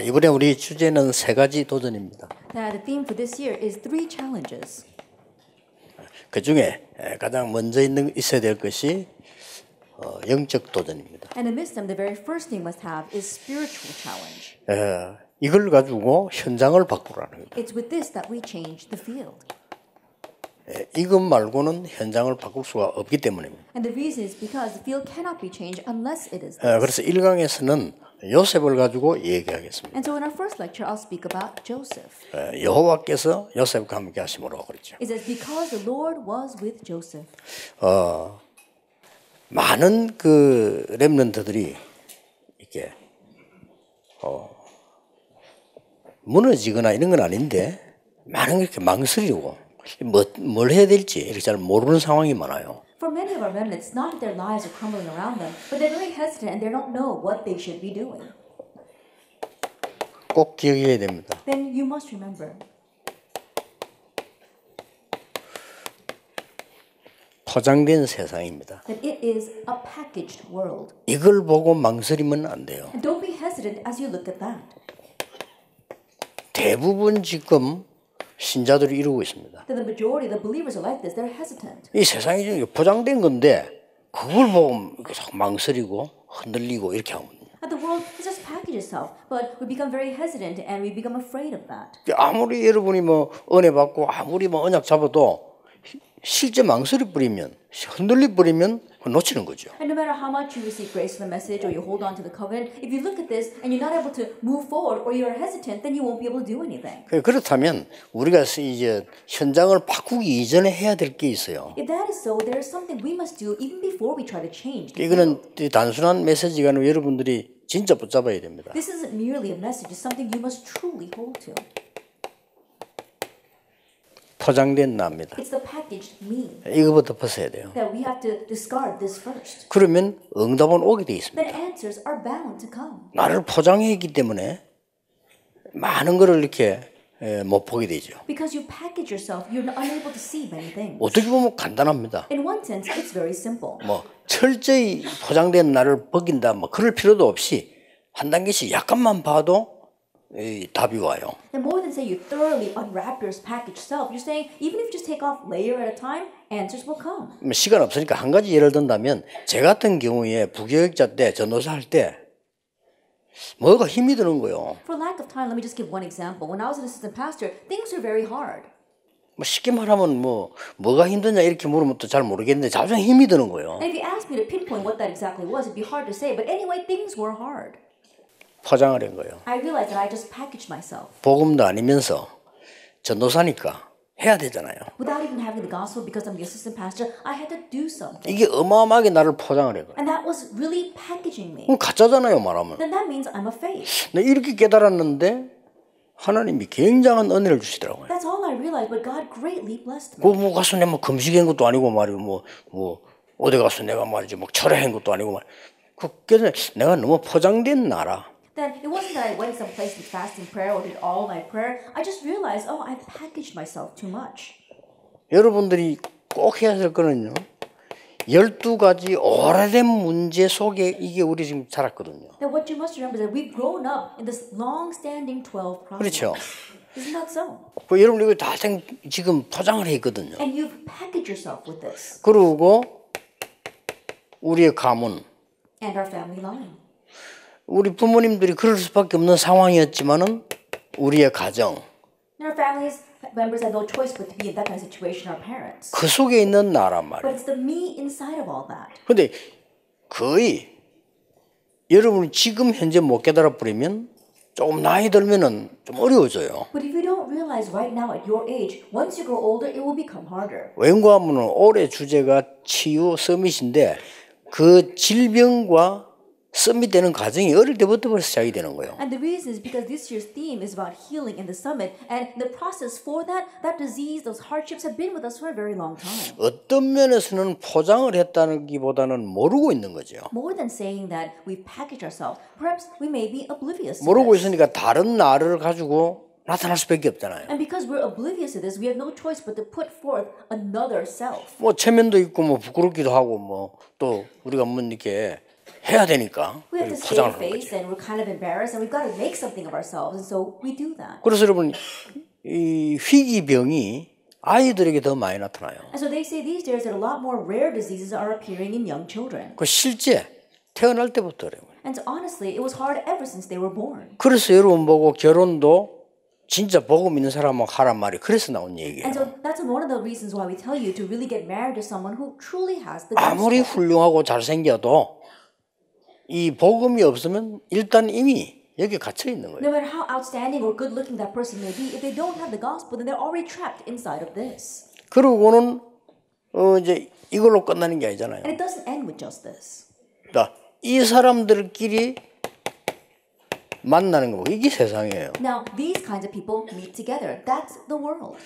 이번에 우리 주제는 세 가지 도전입니다. Now, the theme for this year is 3 challenges. 그 중에 가장 먼저 있어야 될 것이 영적 도전입니다. And amidst them, the very first thing we must have is spiritual challenge. 이걸 가지고 현장을 바꾸라는 겁니다. It's with this that we change the field. 이것 말고는 현장을 바꿀 수가 없기 때문입니다. And the reason is because the field cannot be changed unless it is this. 그래서 1강에서는 요셉을 가지고 얘기하겠습니다. And so in our first lecture, I'll speak about Joseph. 여호와께서 요셉과 함께 하심으로 그랬죠. It says, because the Lord was with Joseph. 많은 그 렘넌트들이 이렇게 무너지거나 이런 건 아닌데 많은 게 이렇게 망설이고 뭘 해야 될지 이렇게 잘 모르는 상황이 많아요. For many of our remnants, not that their lives are crumbling around them, but they're very hesitant and they don't know what they should be doing. 꼭 기억해야 됩니다. Then you must remember. 포장된 세상입니다. That it is a packaged world. 이걸 보고 망설이면 안 돼요. And don't be hesitant as you look at that. 대부분 지금 신자들이 이러고 있습니다. That the majority of the believers are like this. They're hesitant. 이 세상이 지금 포장된 건데 그걸 보고 망설이고 흔들리고 이렇게 하면 And the world has just packaged itself, but we become very hesitant and we become afraid of that. 아무리 여러분이 뭐 은혜 받고 아무리 뭐 언약 잡아도 실제 망설이 버리면 흔들리 버리면 놓치는 거죠. And no matter how much you receive grace from the message or you hold on to the covenant, if you look at this and you're not able to move forward or you're hesitant, then you won't be able to do anything. 그렇다면 우리가 이제 현장을 바꾸기 이전에 해야 될 게 있어요. If that is so, there is something we must do even before we try to change. 이거는 단순한 메시지가 아니고 여러분들이 진짜 붙잡아야 됩니다. This isn't merely a message, it's something you must truly hold to. 포장된 나입니다. It's the packaged me. 이거부터 벗어야 돼요. That we have to discard this first. 그러면 응답은 오게 돼 있습니다. Then answers are bound to come. 나를 포장했기 때문에 많은 것을 이렇게 못 보게 되죠. Because you package yourself, you're unable to see many things. 어떻게 보면 간단합니다. In one sense, it's very simple. 뭐 철저히 포장된 나를 벗긴다, 뭐 그럴 필요도 없이 한 단계씩 약간만 봐도 답이 와요. And more than say you thoroughly unwrap your packaged self, you're saying even if you just take off layer at a time, answers will come. 시간 없으니까 한 가지 예를 든다면 제 같은 경우에 부교육자 때 전도사 할 때 뭐가 힘이 드는 거예요. For lack of time, let me just give one example. When I was an assistant pastor, things were very hard. 뭐 쉽게 말하면 뭐가 힘드냐 이렇게 물으면 또 잘 모르겠는데 자주 힘이 드는 거예요. And if you asked me to pinpoint what that exactly was, it'd be hard to say. But anyway, things were hard. 포장을 한 거예요. I realized that I just packaged myself. 복음도 아니면서 전도사니까 해야 되잖아요. Without even having the gospel, because I'm the assistant pastor, I had to do something. 이게 어마어마하게 나를 포장을 한 거예요. And that was really packaging me. 그럼 가짜잖아요, 말하면. Then that means I'm a fake. 네, 이렇게 깨달았는데 하나님이 굉장한 은혜를 주시더라고요. That's all I realized, but God greatly blessed me. 뭐 가서 내가 뭐 금식한 것도 아니고 말이고 뭐 어디 가서 내가 말이지 뭐 철회한 것도 아니고 말. 그게 내가 너무 포장된 나라. Then it wasn't that I went someplace with fasting prayer or did all night prayer. I just realized, oh, I packaged myself too much. 여러분들이 꼭 해야 될 거는요. 12가지 오래된 문제 속에 이게 우리 지금 자랐거든요. Then what you must remember is that we've grown up in this long-standing 12 problems. 그렇죠. Isn't that so? 여러분 이거 다 지금 포장을 해 있거든요. And you've packaged yourself with this. 그리고 우리의 가문, And our family line. 우리 부모님들이 그럴 수밖에 없는 상황이었지만은 우리의 가정, And our families members had no choice but to be in that kind of situation. Our parents. 그 속에 있는 나란 But 말이에요. it's the me inside of all that. 근데 거의 여러분이 지금 현재 못 깨달아 버리면 조금 나이 들면은 좀 어려워져요. But if you don't realize right now at your age, once you grow older, it will become harder. 왠가 하면은 올해 주제가 치유 서밋인데 그 질병과 서밋되는 과정이 어릴 때부터 벌써 시작이 되는 거예요. And the reason is because this year's theme is about healing in the summit, and the process for that disease, those hardships have been with us for a very long time. 어떤 면에서는 포장을 했다기보다는 모르고 있는 거죠. More than saying that we've packaged ourselves, perhaps we may be oblivious to 모르고 this. 있으니까 다른 나를 가지고 나타날 수밖에 없잖아요. And because we're oblivious to this, we have no choice but to put forth another self. 뭐 체면도 있고 뭐 부끄럽기도 하고 뭐 또 우리가 뭐 이렇게 해야 되니까 We have to 포장을 save 하는 face 거죠. and we're kind of embarrassed and we've got to make something of ourselves and so we do that. 그래서 여러분 이 희귀병이 아이들에게 더 많이 나타나요. And so they say these days that a lot more rare diseases are appearing in young children. 그 실제 태어날 때부터 그래요. And so honestly, it was hard ever since they were born. 그래서 여러분 보고 결혼도 진짜 복음 있는 사람하고 하란 말이 그래서 나온 얘기예요. And so that's one of the reasons why we tell you to really get married to someone who truly has the 아무리 gospel. 훌륭하고 잘생겨도 이 복음이 없으면 일단 이미 여기 갇혀 있는 거예요. No matter how outstanding or good looking that person may be, if they don't have the gospel, then they're already trapped inside of this. 그러고는 이제 이걸로 끝나는 게 아니잖아요. And it doesn't end with just this. 그러니까 이 사람들끼리 만나는 거 이게 세상이에요. Now, these kinds of people meet together. That's the world.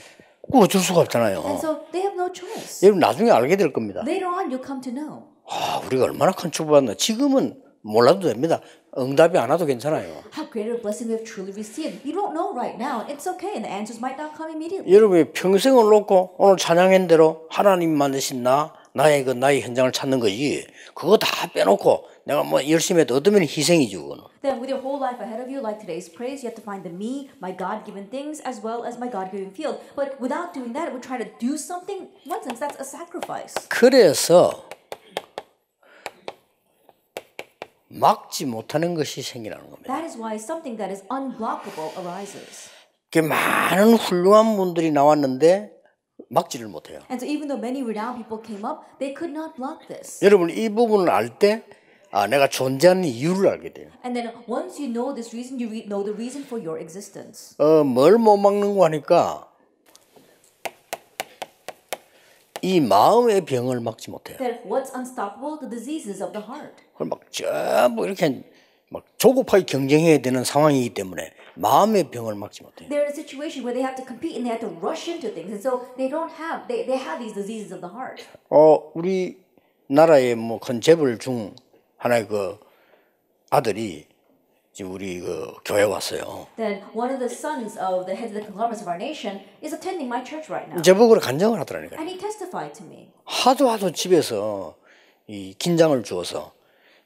그거 어쩔 수가 없잖아요. And so they have no choice. 여러분 나중에 알게 될 겁니다. Later on, you'll come to know. 아, 우리가 얼마나 큰 축복받나. 지금은 몰라도 됩니다. 응답이 안 와도 괜찮아요. How great a blessing we have truly received. You don't know right now. It's okay, and the answers might not come immediately. 여러분이 평생을 놓고 오늘 찬양한 대로 하나님 만드신 나의 현장을 찾는 거지. 그거 다 빼놓고 내가 뭐 열심히 해도 얻으면 희생이지 그거는. Then with your whole life ahead of you, like today's praise, you have to find the me, my God-given things, as well as my God-given field. But without doing that, we're trying to do something. In one sense, that's a sacrifice. 그래서 막지 못하는 것이 생기라는 겁니다. That is why something that is unblockable arises. 많은 훌륭한 분들이 나왔는데 막지를 못해요. And so even though many renowned people came up, they could not block this. 여러분 이 부분을 알 때 내가 존재하는 이유를 알게 돼요. And then once you know this reason, you know the reason for your existence. 뭘 못 막는 거 하니까 이 마음의 병을 막지 못해요. That what's unstoppable? The diseases of the heart. 그걸 막 전부 이렇게 막 조급하게 경쟁해야 되는 상황이기 때문에 마음의 병을 막지 못해요. They're in a situation where they have to compete and they have to rush into things, and so they have these diseases of the heart. 우리 나라의 뭐 큰 재벌 중 하나의 그 아들이 지금 우리 그 교회 왔어요. Then one of the sons of the heads of the conglomerates of our nation is attending my church right now. 제복으로 간증을 하더라니까요. And he testified to me. 하도 집에서 이 긴장을 주어서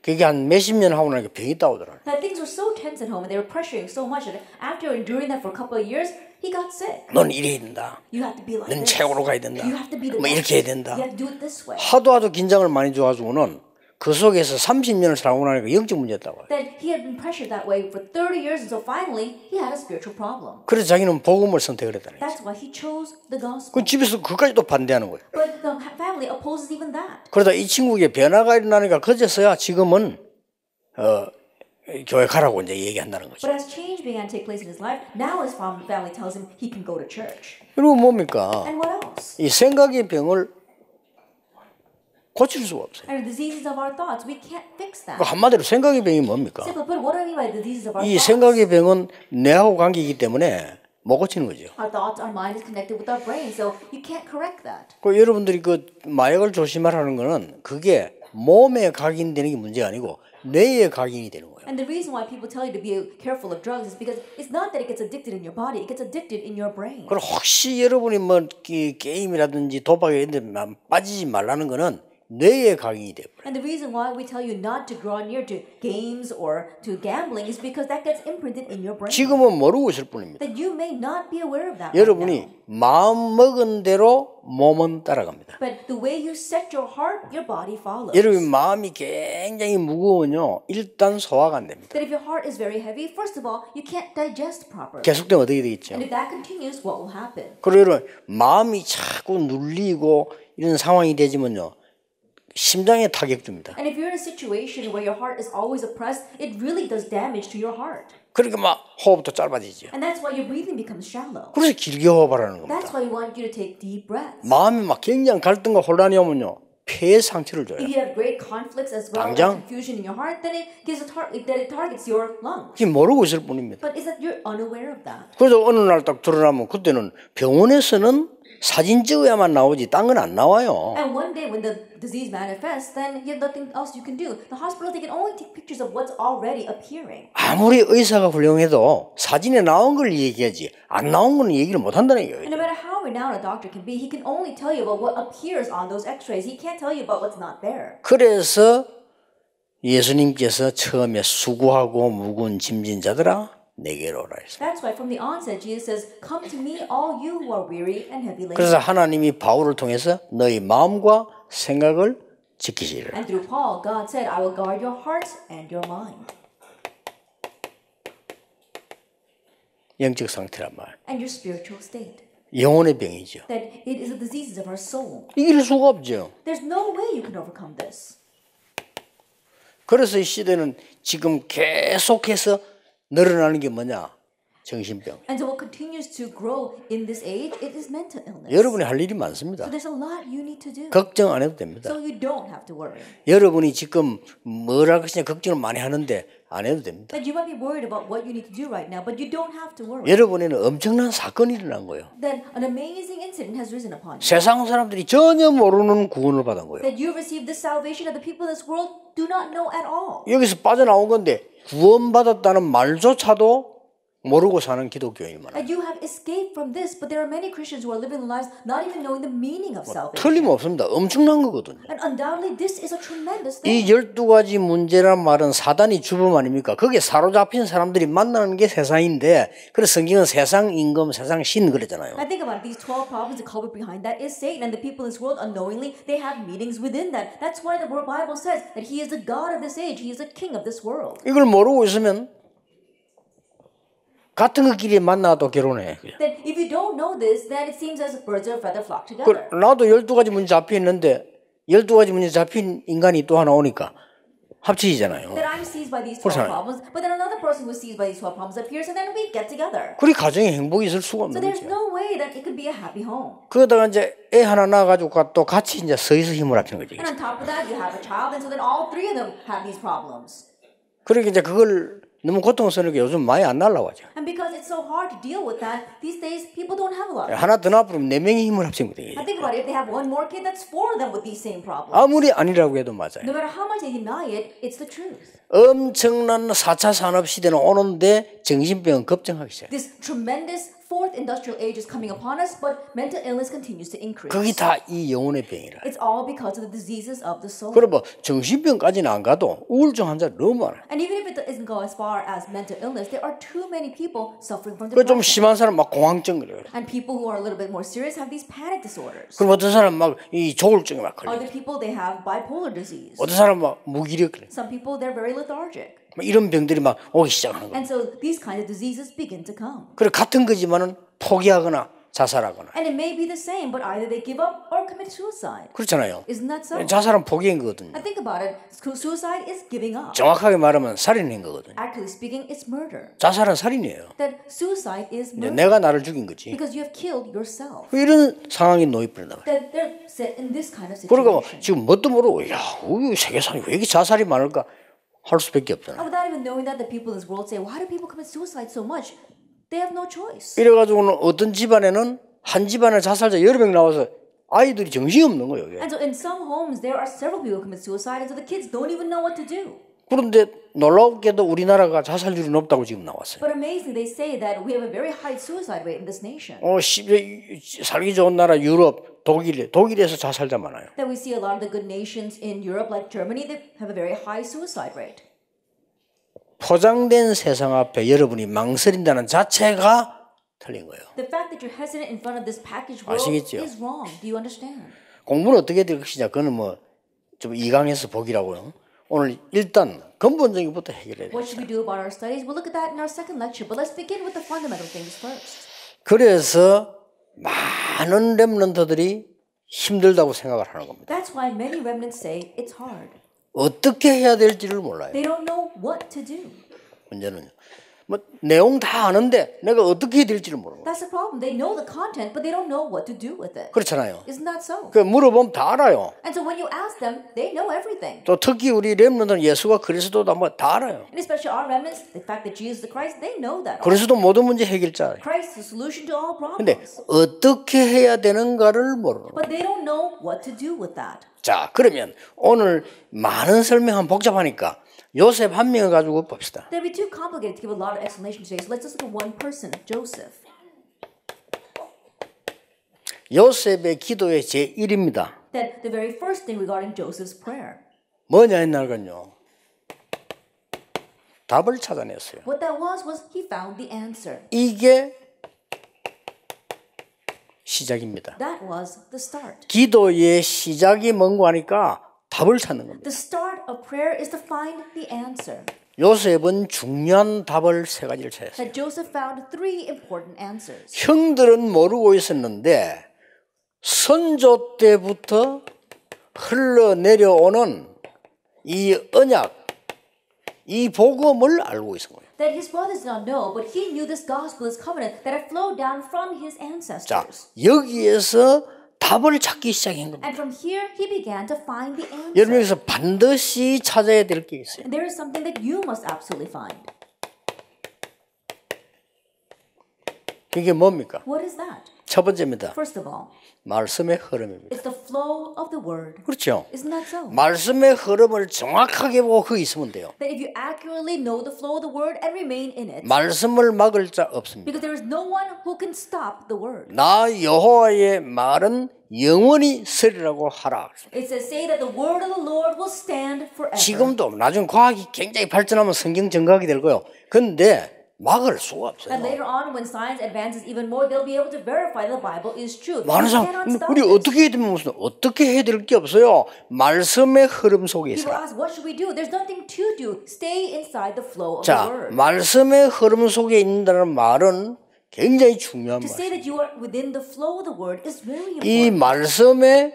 그게 한 몇십 년 하고 나니까 병이 따오더라고요. That things were so tense at home and they were pressuring so much that after enduring that for a couple of years, he got sick. 넌 이래야 된다. You have to be like 넌 this. 최고로 가야 된다. You have to be the 뭐 best. 이렇게 해야 된다. You have to do it this way. 하도 긴장을 많이 줘가지고는 그 속에서 30년을 살고 나니까 영적 문제였다고. Then he had been pressured that way for 30 years, and so finally he had a spiritual problem. 그래서 자기는 복음을 선택을 했다는 거예요. That's why he chose the gospel. 그 집에서 그까지도 반대하는 거예요. But the family opposes even that. 그러다 이 친구에게 변화가 일어나니까 그제서야 지금은 교회 가라고 이제 얘기한다는 거죠. But as change began to take place in his life, now his family tells him he can go to church. 그리고 뭡니까? And what else? 이 생각의 병을 고칠 수가 없어요. And the diseases of our thoughts, we can't fix that. 한마디로 생각의 병이 뭡니까? Simply put, what do I mean by the diseases of our 이 thoughts? 생각의 병은 뇌하고 관계이기 때문에 못 고치는 거죠. Our thoughts, our mind is connected with our brain, so you can't correct that. 그 여러분들이 그 마약을 조심하라는 거는 그게 몸에 각인되는 게 문제가 아니고 뇌에 각인이 되는 거예요. And the reason why people tell you to be careful of drugs is because it's not that it gets addicted in your body, it gets addicted in your brain. 그리고 혹시 여러분이 뭐 게임이라든지 도박에 이런 데 빠지지 말라는 거는 뇌에 각인이 돼요. And the reason why we tell you not to draw near to games or to gambling is because that gets imprinted in your brain. 지금은 모르고 있을 뿐입니다. That you may not be aware of that. 여러분이 right now. 마음 먹은 대로 몸은 따라갑니다. But the way you set your heart, your body follows. 여러분 마음이 굉장히 무거우면요 일단 소화가 안 됩니다. That if your heart is very heavy, first of all, you can't digest properly. 계속되면 어떻게 되겠죠? And if that continues, what will happen? 그리고 여러분 마음이 자꾸 눌리고 이런 상황이 되지면요 심장에 타격 줍니다. And if you're in a situation where your heart is always oppressed, it really does damage to your heart. 그러니까 막 호흡도 짧아지죠. And that's why your breathing becomes shallow. 그래서 길게 호흡하라는 That's 겁니다. why we want you to take deep breaths. 마음이 막 굉장한 갈등과 혼란이 오면요 폐에 상처를 줘요. If you have great conflicts as well as 당장? confusion in your heart, then it gives it targets your lungs. 지금 모르고 있을 뿐입니다. But is that you're unaware of that? 그래서 어느 날 딱 드러나면 그때는 병원에서는 사진 찍어야만 나오지 딴 건 안 나와요. And one day when the disease manifests, then you have nothing else you can do. The hospital, they can only take pictures of what's already appearing. 아무리 의사가 훌륭해도 사진에 나온 걸 얘기하지 안 나온 건 얘기를 못 한다는 And 얘기예요. no matter how renowned a doctor can be, he can only tell you about what appears on those x-rays. He can't tell you about what's not there. 그래서 예수님께서 처음에 수고하고 무거운 짐진 자들아 내게로 오라 했어요. That's why from the onset Jesus says, "Come to me, all you who are weary and heavy laden." 그래서 하나님이 바울을 통해서 너희 마음과 생각을 지키시리라. And through Paul, God said, "I will guard your hearts and your mind." 영적 상태란 말. And your spiritual state. 영혼의 병이죠. That it is the diseases of our soul. 이길 수가 없죠. There's no way you can overcome this. 그래서 이 시대는 지금 계속해서 늘어나는 게 뭐냐? 정신병. And so what continues to grow in this age, it is mental illness. 여러분이 할 일이 많습니다. So there's a lot you need to do. 걱정 안 해도 됩니다. So you don't have to worry. 여러분이 지금 뭘 할 것이냐 걱정을 많이 하는데 안 해도 됩니다. That you might be worried about what you need to do right now, but you don't have to worry. 여러분에는 엄청난 사건이 일어난 거예요. Then an amazing incident has risen upon you. 세상 사람들이 전혀 모르는 구원을 받은 거예요. That you received the salvation that the people in this world do not know at all. 여기서 빠져나온 건데 구원받았다는 말조차도 모르고 사는 기독교인이 많아요. And you have escaped from this, but there are many Christians who are living their lives not even knowing the meaning of salvation. 틀림없습니다. 엄청난 거거든요. And undoubtedly, this is a tremendous 이 thing. 12가지 문제란 말은 사단이 주범 아닙니까? 거기에 사로잡힌 사람들이 만나는 게 세상인데 그래서 성경은 세상 임금, 세상 신 그랬잖아요. I think about it, these 12 problems, the culprit behind that is Satan, and the people in this world unknowingly, they have meetings within that. That's why the Bible says that he is the God of this age, he is the king of this world. 이걸 모르고 있으면 같은 것끼리 만나도 결혼해. Then if you don't know this, then it seems as birds of a feather flock together. 나도 12가지 문제 잡혀 있는데 12가지 문제 잡힌 인간이 또 하나 오니까 합치잖아요. That I'm seized by these 12 problems, but then another person who is seized by these 12 problems appears, and then we get together. 그리 가정에 행복이 있을 수가 So 없는 there's 거죠. no way that it could be a happy home. 그러다가 이제 애 하나 낳아가지고 또 같이 이제 서서 힘을 합치는 거지. And on top of that, you have a child, and so then all three of them have these problems. 그러니까 이제 그걸 너무 고통스러우니까 요즘 많이 안 날라와죠. And because it's so hard to deal with that, these days people don't have a lot. 하나 더 낳으면 4명이 힘을 합치는 거죠. I think about it, if they have one more kid, that's 4 of them with these same problems. 아무리 아니라고 해도 맞아요. No matter how much they deny it, it's the truth. 엄청난 4차 산업시대는 오는데 정신병은 급증하기 시작해요. This tremendous fourth industrial age is coming upon us, but mental illness continues to increase. 그게 다 이 영혼의 병이라. It's all because of the diseases of the soul. 그럼 뭐 정신병까지는 안 가도 우울증 환자 너무 많아요. And even if it doesn't go as far as mental illness, there are too many people suffering from 그 좀 depression. 심한 사람 막 공황증 그래요. And people who are a little bit more serious have these panic disorders. 그럼 어떤 사람 막 이 조울증에 막 걸려. Other people, they have bipolar disease. 어떤 사람 막 무기력 그래. Some people, they're very lethargic. 이런 병들이 막 오기 시작하는 거예요. And so these kinds of diseases begin to come. 그래 같은 거지만은 포기하거나 자살하거나 And it may be the same, but either they give up or commit suicide. 그렇잖아요. Isn't that so? 자살은 포기한 거거든요. And think about it. Suicide is giving up. 정확하게 말하면 살인한 거거든요. Actually speaking, it's murder. 자살은 살인이에요. That suicide is murder. 내가 나를 죽인 거지. Because you have killed yourself. 이런 상황이 놓여버린다. That they're set in this kind of 그러니까 situation. 지금 뭣도 모르고 야, 우리 세계사람이 왜 이렇게 자살이 많을까 할 수밖에 없잖아. And without even knowing that, the people in this world say, why do people commit suicide so much? They have no choice. 이래가지고는 어떤 집안에는 한 집안에 자살자 여러 명 나와서 아이들이 정신이 없는 거예요. 이게. And so in some homes, there are several people who commit suicide, and so the kids don't even know what to do. 그런데 놀랍게도 우리나라가 자살률이 높다고 지금 나왔어요. But amazing, they say that we have a very high suicide rate in this nation. 살기 좋은 나라 유럽, 독일에서 자살자 많아요. That we see a lot of the good nations in Europe, like Germany, that have a very high suicide rate. 포장된 세상 앞에 여러분이 망설인다는 자체가 틀린 거예요. The fact that you're hesitant in front of this packaged world 아시겠죠? is wrong. Do you understand? 공부는 어떻게 될 것이냐, 그거는 뭐 좀 2강에서 보기라고요. 오늘 일단 근본적인 것부터 해결해야 돼요. What should we do about our studies? We'll look at that in our second lecture, but let's begin with the fundamental things first. 그래서 많은 렘넌트들이 힘들다고 생각을 하는 겁니다. That's why many remnants say it's hard. 어떻게 해야 될지를 몰라요. They don't know what to do. 문제는 뭐 내용 다 아는데 내가 어떻게 해야 될지를 모르는 거예요. That's the problem. They know the content, but they don't know what to do with it. 그렇잖아요. Isn't that so? 그 물어보면 다 알아요. And so when you ask them, they know everything. 또 특히 우리 렘넌트는 예수가 그리스도다 뭐 다 알아요. And especially our remnants, the fact that Jesus is the Christ, they know that. 그리스도 모든 문제 해결자. Christ is the solution to all 근데 problems. 어떻게 해야 되는가를 모르는 거예요. But they don't know what to do with that. 자, 그러면 오늘 많은 설명하면 복잡하니까 요셉 한 명을 가지고 봅시다. That'd be too complicated to give a lot of explanation today. So let's just look at one person, Joseph. 요셉의 기도의 제1입니다. That the very first thing regarding Joseph's prayer. 뭐냐 했나건요. 답을 찾아냈어요. What that was he found the answer. 이게 시작입니다. That was the start. 기도의 시작이 뭔고 하니까 답을 찾는 겁니다. The start of prayer is to find the answer. 요셉은 중요한 답을 세 가지를 찾았어요. That Joseph found three important answers. 형들은 모르고 있었는데 선조 때부터 흘러내려오는 이 언약, 이 복음을 알고 있었던 거예요. That his brothers did not know, but he knew this gospel, this covenant that had flowed down from his 자, ancestors. 여기에서 답을 찾기 시작한 겁니다. And from here, he began to find the answer. 여러분 여기서 반드시 찾아야 될 게 있어요. And there is something that you must absolutely find. 이게 뭡니까? What is that? 첫 번째입니다. First of all, 말씀의 흐름입니다. it's the flow of the word. 그렇죠? Isn't that so? 말씀의 흐름을 정확하게 보고 거기 있으면 돼요. That if you accurately know the flow of the word and remain in it, 말씀을 막을 자 없습니다. because there is no one who can stop the word. 나 여호와의 말은 영원히 서리라고 하라. It says, say that the word of the Lord will stand forever. 지금도 나중 과학이 굉장히 발전하면 성경 증거하게 될 거예요. 근데 막을 수가 없어요. And later on, when science advances even more, they'll be able to verify the Bible is true. 많은 You 사람 cannot stop 우리 this. 어떻게 해야 되면 무슨 어떻게 해야 될 게 없어요. 말씀의 흐름 속에 People 있어요. ask, what should we do? There's nothing to do. Stay inside the flow of 자, the word. 말씀의 흐름 속에 있는다는 말은 굉장히 중요한 To say 말이에요. that you are within the flow of the word is very 이 important. 말씀의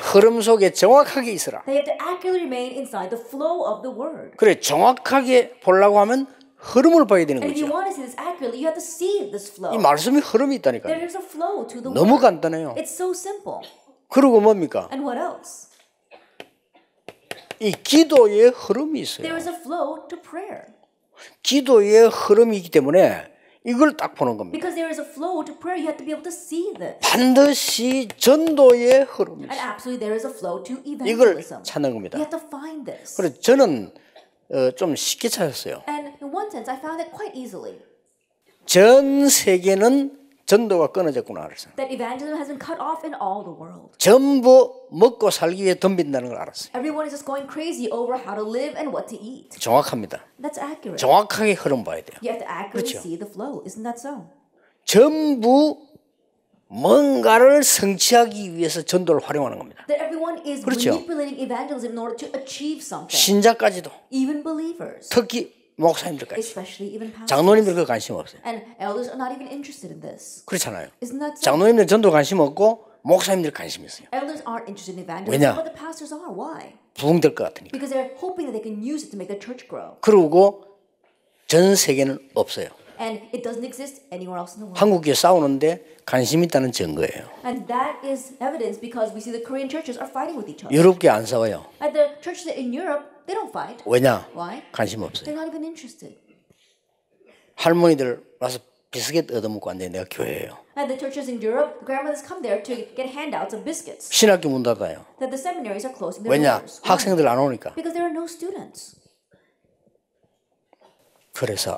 흐름 속에 정확하게 있어라. They have to accurately remain inside the flow of the word. 그래, 정확하게 보려고 하면 흐름을 봐야 되는 And if you 거죠. want to see this accurately, you have to see this flow. 이 말씀의 흐름이 There 있다니까요. is a flow to the 너무 word. 간단해요. It's so simple. 그리고 뭡니까? And what else? 이 기도의 흐름이 있어요. There is a flow to prayer. 기도의 흐름이 있기 때문에 이걸 딱 보는 겁니다. Because there is a flow to prayer, you have to be able to see this. 반드시 전도의 흐름이 And 있어요. absolutely there is a flow to 이걸 evangelism. 찾는 겁니다. You have to find this. 그래서 저는 좀 쉽게 찾았어요. And in one sense, I found it quite easily. 전 세계는 전도가 끊어졌구나 알았어요. That evangelism has been cut off in all the world. 전부 먹고 살기 위해 덤빈다는 걸 알았어요. Everyone is just going crazy over how to live and what to eat. 정확합니다. That's accurate. 정확하게 흐름 봐야 돼요. You have to accurately 그렇죠. see the flow. Isn't that so? 전부 뭔가를 성취하기 위해서 전도를 활용하는 겁니다. That everyone is 그렇죠. manipulating evangelism in order to achieve something. 신자까지도, Even believers. 특히 목사님들까지, Especially even pastors. 장로님들 그 관심 없어요. And elders are not even interested in this. 그렇잖아요. Isn't that so? 장로님들 전도 관심 없고 목사님들 관심 있어요. Elders aren't interested in evangelism, 왜냐? but the pastors are. Why? 부흥될 것 같으니까. Because they're hoping that they can use it to make the church grow. 그리고 전 세계는 없어요. And it doesn't exist anywhere else in the world. 한국에 싸우는데 관심 있다는 증거예요. And that is evidence because we see the Korean churches are fighting with each other. 유럽계 안 싸워요. And the churches in Europe, they don't fight. 왜냐? Why? 관심 없어요. They're not even interested. 할머니들 와서 비스켓 얻어먹고 앉아요. 내가 교회예요. And the churches in Europe, the grandmothers come there to get handouts of biscuits. 신학교 문 닫아요. That the seminaries are closing their 왜냐? doors. 학생들 안 오니까. Because there are no students. 그래서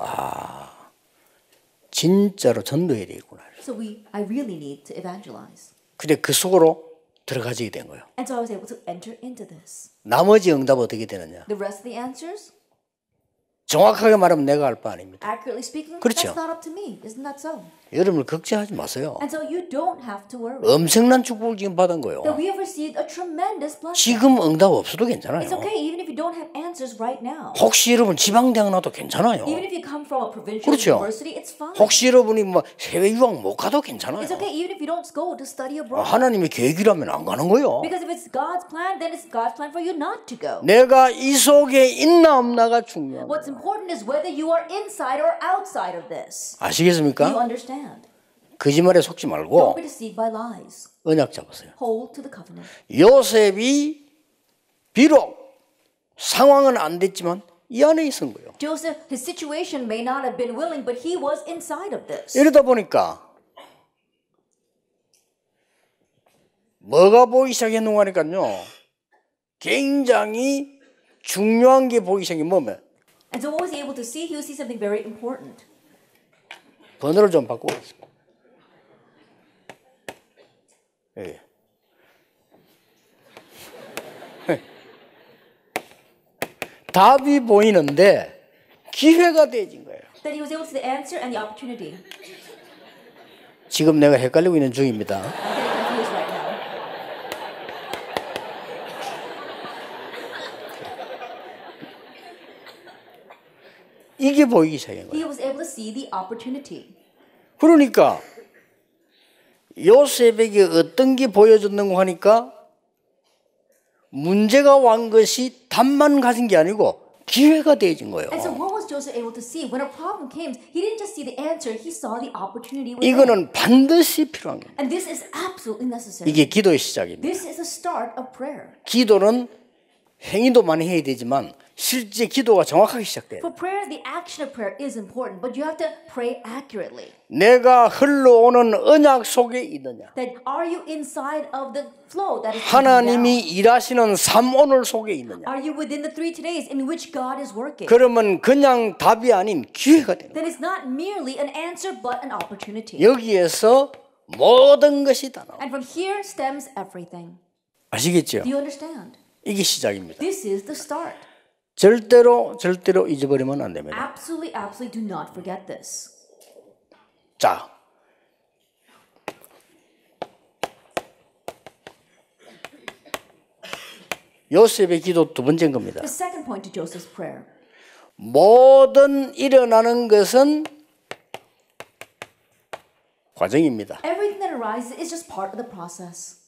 진짜로 전도해야 되겠구나. So I really need to evangelize. 근데 그 속으로 들어가지게 된 거예요. And so I was able to enter into this. 나머지 응답 어떻게 되느냐? The rest of the answers, 정확하게 말하면 내가 할 바 아닙니다. accurately speaking, 그렇죠. that's not up to me. Isn't that so? 여러분을 걱정하지 마세요. And so you don't have to worry. 엄청난 축복을 지금 받은 거예요. That we have received a tremendous blessing. 지금 응답 없어도 괜찮아요. It's okay even if you don't have answers right now. 혹시 여러분 지방대학 나도 괜찮아요. Even if you come from a provincial 그렇죠. university, it's fine. 혹시 여러분이 뭐 해외 유학 못 가도 괜찮아요. It's okay even if you don't go to study abroad. 하나님의 계획이라면 안 가는 거예요. Because if it's God's plan, then it's God's plan for you not to go. 내가 이 속에 있나 없나가 중요한 거예요. What's important is whether you are inside or outside of this. You 아시겠습니까? understand? 거짓말에 속지 Don't 말고 be deceived by lies. 언약 잡으세요. Hold to the covenant. 요셉이 비록 상황은 안 됐지만 이 안에 있은 거예요. Joseph, his situation may not have been willing, but he was inside of this. 이러다 보니까 뭐가 보이기 시작했는가 하니까요. 굉장히 중요한 게 보이기 시작해 뭐면 And so what was he able to see? He would see something very important. 번호를 좀 바꾸겠습니다. 예. 답이 보이는데 기회가 되어진 거예요. That he was able to see the answer and the opportunity. 지금 내가 헷갈리고 있는 중입니다. I'm getting confused right now. 이게 보이기 시작한 거예요. He was able to see the opportunity. 그러니까 요셉에게 어떤 게 보여졌는가 하니까 문제가 완 것이 답만 가진 게 아니고 기회가 되어진 거예요. And so what was Joseph able to see? When a problem came, he didn't just see the answer, he saw the opportunity within. 이거는 반드시 필요한 겁니다. And this is absolutely necessary. 이게 기도의 시작입니다. This is the start of prayer. 기도는 행위도 많이 해야 되지만 실제 기도가 정확하게 시작돼요. For prayer, the action of prayer is important, but you have to pray accurately. 내가 흘러오는 언약 속에 있느냐. That are you inside of the flow that is 하나님이 일하시는 삶 오늘 속에 있느냐. Are you within the 3 days in which God is working? 그러면 그냥 답이 아닌 기회가 됩니다. That is not merely an answer, but an opportunity. 여기에서 모든 것이 다 나와요. And from here stems everything. 아시겠죠? Do you understand? 이게 시작입니다. This is the start. 절대로 잊어버리면 안 됩니다. Absolutely do not forget this. 자, 요셉의 기도 두 번째인 겁니다. The second point to Joseph's prayer. 모든 일어나는 것은 과정입니다. Everything that arises is just part of the process.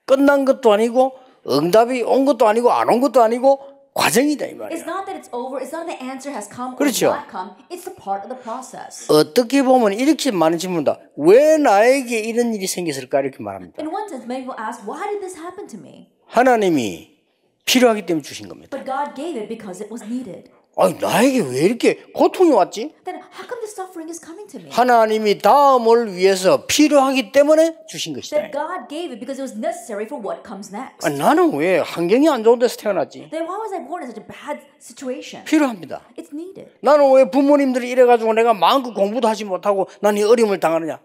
끝난 것도 아니고 응답이 온 것도 아니고 안 온 것도 아니고 과정이다 이 말이야. It's not that it's over. It's not that the answer has come or 그렇죠. not come. It's the part of the process. 어떻게 보면 이렇게 많은 질문다. 왜 나에게 이런 일이 생겼을까 이렇게 말합니다. In one sense, many people ask, why did this happen to me? 하나님이 필요하기 때문에 주신 겁니다. But God gave it because it was needed. 아니 나에게 왜 이렇게 고통이 왔지? Then how come the suffering is coming to me? 하나님이 다음을 위해서 필요하기 때문에 주신 것이다. That God gave it because it was necessary for what comes next. 아니, 나는 왜 환경이 안 좋은 데서 태어났지? Then why was I born in such a bad situation? 필요합니다. It's needed. 나는 왜 부모님들이 이래가지고 내가 마음껏 공부도 하지 못하고 난 이 어려움을 당하느냐?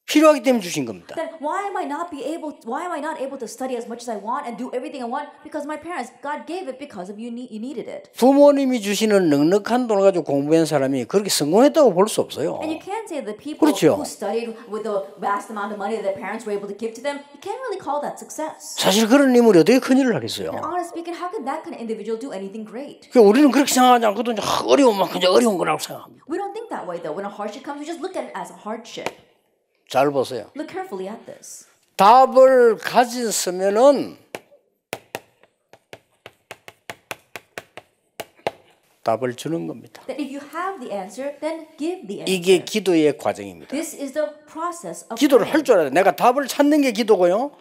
필요하기 때문에 주신 겁니다. Then why am I not able to study as much as I want and do everything I want? Because my parents, God gave it because of you needed it. 부모님이 주시는 넉넉한 돈을 가지고 공부한 사람이 그렇게 성공했다고 볼 수 없어요. And you can't say that the people 그렇죠. who studied with the vast amount of money that their parents were able to give to them, you can't really call that success. 사실 그런 인물이 어떻게 큰일을 하겠어요? And honestly speaking, how can that kind of individual do anything great? 우리는 그렇게 생각하지 않거든요. 어려우면 그냥 어려운 거라고 생각합니다. We don't think that way though. When a hardship comes, we just look at it as a hardship. 잘 보세요. Look carefully at this. 답을 가졌으면은 답을 주는 겁니다. That if you have the answer, then give the answer. 이게 기도의 과정입니다. This is the process of 기도를 prayer. 할 줄 알아야 돼. 내가 답을 찾는 게 기도고요.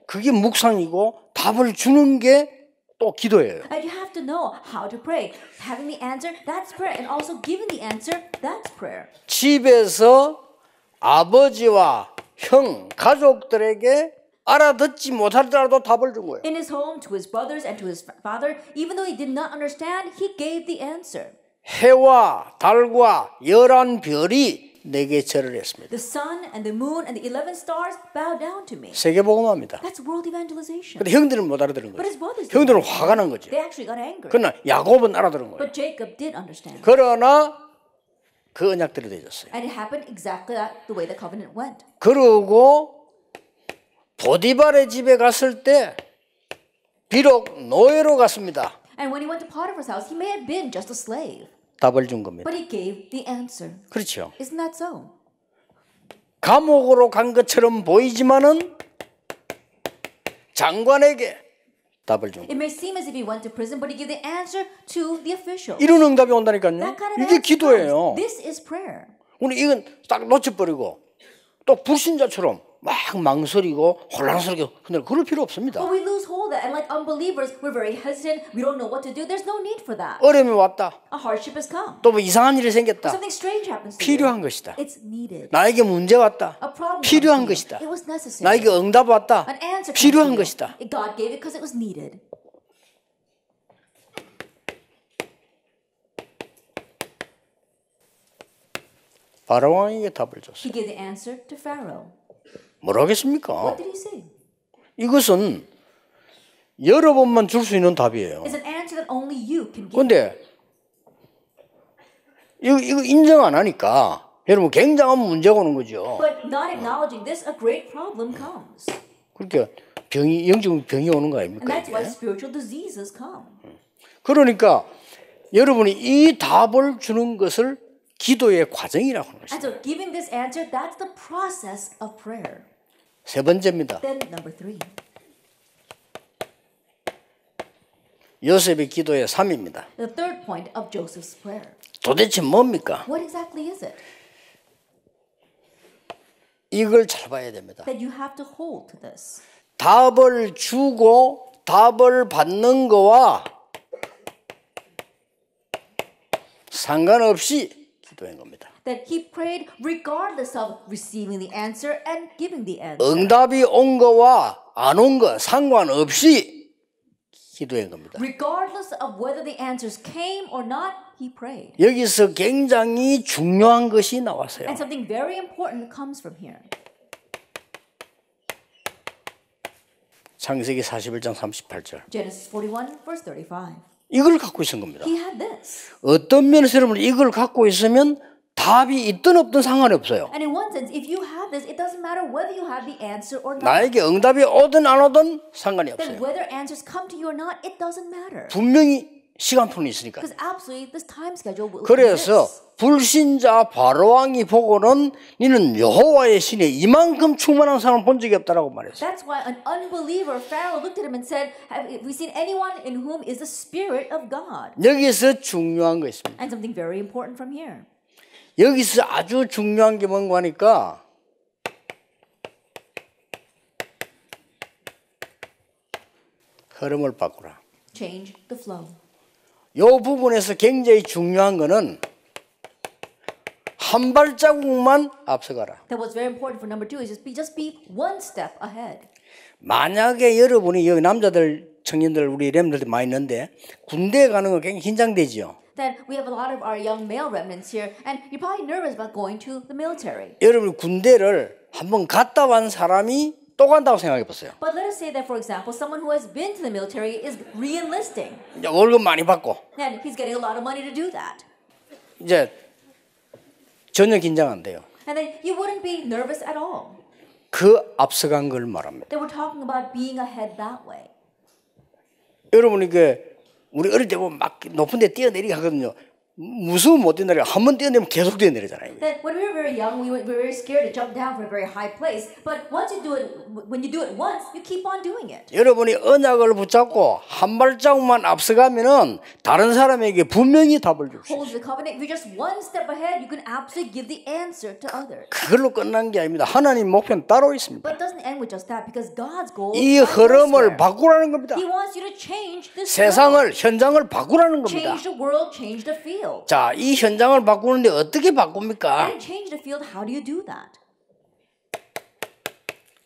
그게 묵상이고 답을 주는 게 또 기도예요. And you have to know how to pray. Having the answer, that's prayer. And also giving the answer, that's prayer. 집에서 아버지와 형, 가족들에게 알아듣지 못하더라도 답을 준 거예요. In his home, to his brothers and to his father, even though he did not understand, he gave the answer. 해와 달과 11별이 내게 절을 했습니다. The sun and the moon and the 11 stars bow down to me. 세계복음화입니다. That's world evangelization. 근데 형들은 못 알아들은 But 거예요. his brothers did. 형들은 화가 난 거죠. They actually got angry. 그러나 야곱은 알아들은 거예요. But Jacob did understand. 그러나 그 언약대로 되졌어요. And it happened exactly the way the covenant went. 그러고 보디발의 집에 갔을 때 비록 노예로 갔습니다. And when he went to Potiphar's house, he may have been just a slave. 답을 준 겁니다. But he gave the answer. 그렇죠. Isn't that so? 감옥으로 간 것처럼 보이지만은 장관에게 답을 준 It may seem as if he went to prison, but he gave the answer to the official. 이런 응답이 온다니까요. That kind of 이게 answer 기도예요. comes. This is prayer. 우리 이건 딱 놓쳐버리고 또 불신자처럼 막 망설이고 혼란스럽게 흔들고 그럴 필요 없습니다. But we lose hold of that. And like unbelievers, we're very hesitant. We don't know what to do. There's no need for that. 어려움이 왔다. A hardship has come. 또 뭐 이상한 일이 생겼다. Something strange happens to 필요한 you. 것이다. It's needed. 나에게 문제 왔다. A problem 필요한 comes to 것이다. you. It was necessary. 나에게 응답 왔다. An answer comes 필요한 to you. 것이다. God gave it because it was needed. 바로왕에게 답을 줬어요. He gave the answer to Pharaoh. 뭐라고 하겠습니까? What did he say? 이것은 여러 번만 줄 수 있는 답이에요. It's an answer that only you can give. 그런데 이거 인정 안 하니까 여러분 굉장한 문제가 오는 거죠. But not acknowledging this, a great problem comes. 그러니까 영적 병이 오는 거 And 아닙니까? that's why 이게? spiritual diseases come. 그러니까 여러분이 이 답을 주는 것을 기도의 과정이라고 하는 And 것입니다. so giving this answer, that's the process of prayer. 세 번째입니다. Then number 3. 요셉의 기도의 3입니다. The third point of Joseph's prayer. 도대체 뭡니까? What exactly is it? 이걸 잘 봐야 됩니다. That you have to hold to this. 답을 주고 답을 받는 거와 상관없이 기도한 겁니다. That he prayed regardless of receiving the answer and giving the answer. 응답이 온 거와 안 온 거 상관없이 기도한 겁니다. Regardless of whether the answers came or not, he prayed. 여기서 굉장히 중요한 것이 나왔어요. And something very important comes from here. 창세기 41장 38절. Genesis 41, verse 35. 이걸 갖고 있은 겁니다. He had this. 어떤 면에서 여러분 이걸 갖고 있으면 답이 있든 없든 상관이 없어요. And in one sense, if you have this, it doesn't matter whether you have the answer or not. 나에게 응답이 오든 안 오든 상관이 Then 없어요. whether answers come to you or not, it doesn't matter. 분명히 시간표는 있으니까. Because absolutely, this time schedule will 그래서 exist. 불신자 바로왕이 보고는 니는 여호와의 신에 이만큼 충만한 사람 본 적이 없다라고 말했어요. That's why an unbeliever, Pharaoh, looked at him and said, have we seen anyone in whom is the Spirit of God? 여기서 중요한 거 있습니다. And something very important from here. 여기서 아주 중요한 게 뭔가 하니까 흐름을 바꾸라. Change the flow. 이 부분에서 굉장히 중요한 거는 한 발자국만 앞서가라. That what's very important for number 2 is just be one step ahead. 만약에 여러분이 여기 남자들 청년들 우리 렘들이 많이 있는데 군대에 가는 거 굉장히 긴장되지요. That we have a lot of our young male remnants here, and you're probably nervous about going to the military. 여러분 군대를 한번 갔다 온 사람이 또 간다고 생각해 보세요. But let us say that, for example, someone who has been to the military is re-enlisting, 이제 월급 많이 받고 and he's getting a lot of money to do that. 이제 전혀 긴장 안 돼요. And then you wouldn't be nervous at all. 그 앞서간 걸 말합니다. They were talking about being ahead that way. 여러분 이게 우리 어릴 때 보면 막 높은 데 뛰어내리게 하거든요. 무서우면 못 뛰어내려. 한 번 뛰어내면 계속 뛰어내리잖아요. That when we were very young, we were very scared to jump down from a very high place. But once you do it, when you do it once, you keep on doing it. 여러분이 언약을 붙잡고 한 발자국만 앞서가면은 다른 사람에게 분명히 답을 줄 수 있어요. Hold the covenant. If you're just one step ahead, you can absolutely give the answer to others. 그걸로 끝난 게 아닙니다. 하나님 목표는 따로 있습니다. But it doesn't end with just that, because God's goal 이 is 흐름을 elsewhere. 바꾸라는 겁니다. He wants you to change this 세상을 world. 현장을 바꾸라는 겁니다. Change the world, change the field. 자, 이 현장을 바꾸는데 어떻게 바꿉니까? And change the field, how do you do that?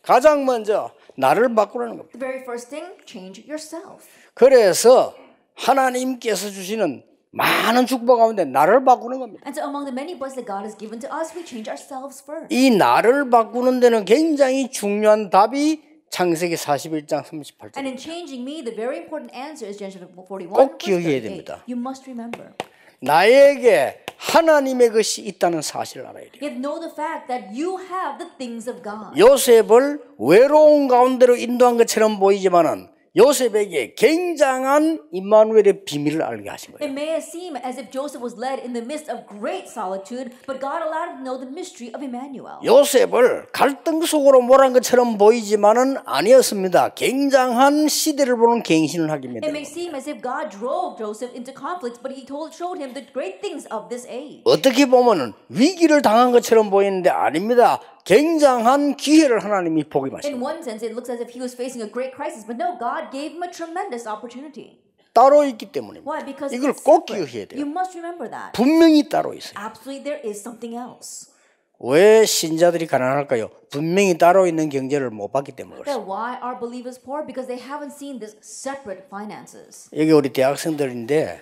가장 먼저 나를 바꾸라는 겁니다. The very first thing, change yourself. 그래서 하나님께서 주시는 많은 축복 가운데 나를 바꾸는 겁니다. And so among the many blessings that God has given to us, we change ourselves first. 이 나를 바꾸는 데는 굉장히 중요한 답이 창세기 41장 38절. And in changing me, the very important answer is Genesis 41, 꼭 verse 기억해야 38. 됩니다. You must remember. 나에게 하나님의 것이 있다는 사실을 알아야 돼요. You have to know the fact that you have the things of God. 요셉을 외로운 가운데로 인도한 것처럼 보이지만은 요셉에게 굉장한 임마누엘의 비밀을 알게 하신 It 거예요. may seem as if Joseph was led in the midst of great solitude, but God allowed him to know the mystery of Emmanuel. 요셉을 갈등 속으로 몰아간 것처럼 보이지만은 아니었습니다. 굉장한 시대를 보는 갱신을 하게 It 됩니다. may seem as if God drove Joseph into conflicts, but he showed him the great things of this age. 어떻게 보면은 위기를 당한 것처럼 보이는데 아닙니다. 굉장한 기회를 하나님이 In 복임하십니다. one sense, it looks as if he was facing a great crisis, but no, God gave him a tremendous opportunity. 따로 있기 때문입니다. Why? Because 이걸 it's 꼭 separate. 기억해야 돼요. You must remember that. 분명히 따로 있어요. Absolutely, there is something else. 왜 신자들이 가난할까요? 분명히 따로 있는 경제를 못 봤기 때문에 그렇습니다. That why are believers poor? Because they haven't seen this separate finances. 여기 우리 대학생들인데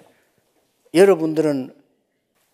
여러분들은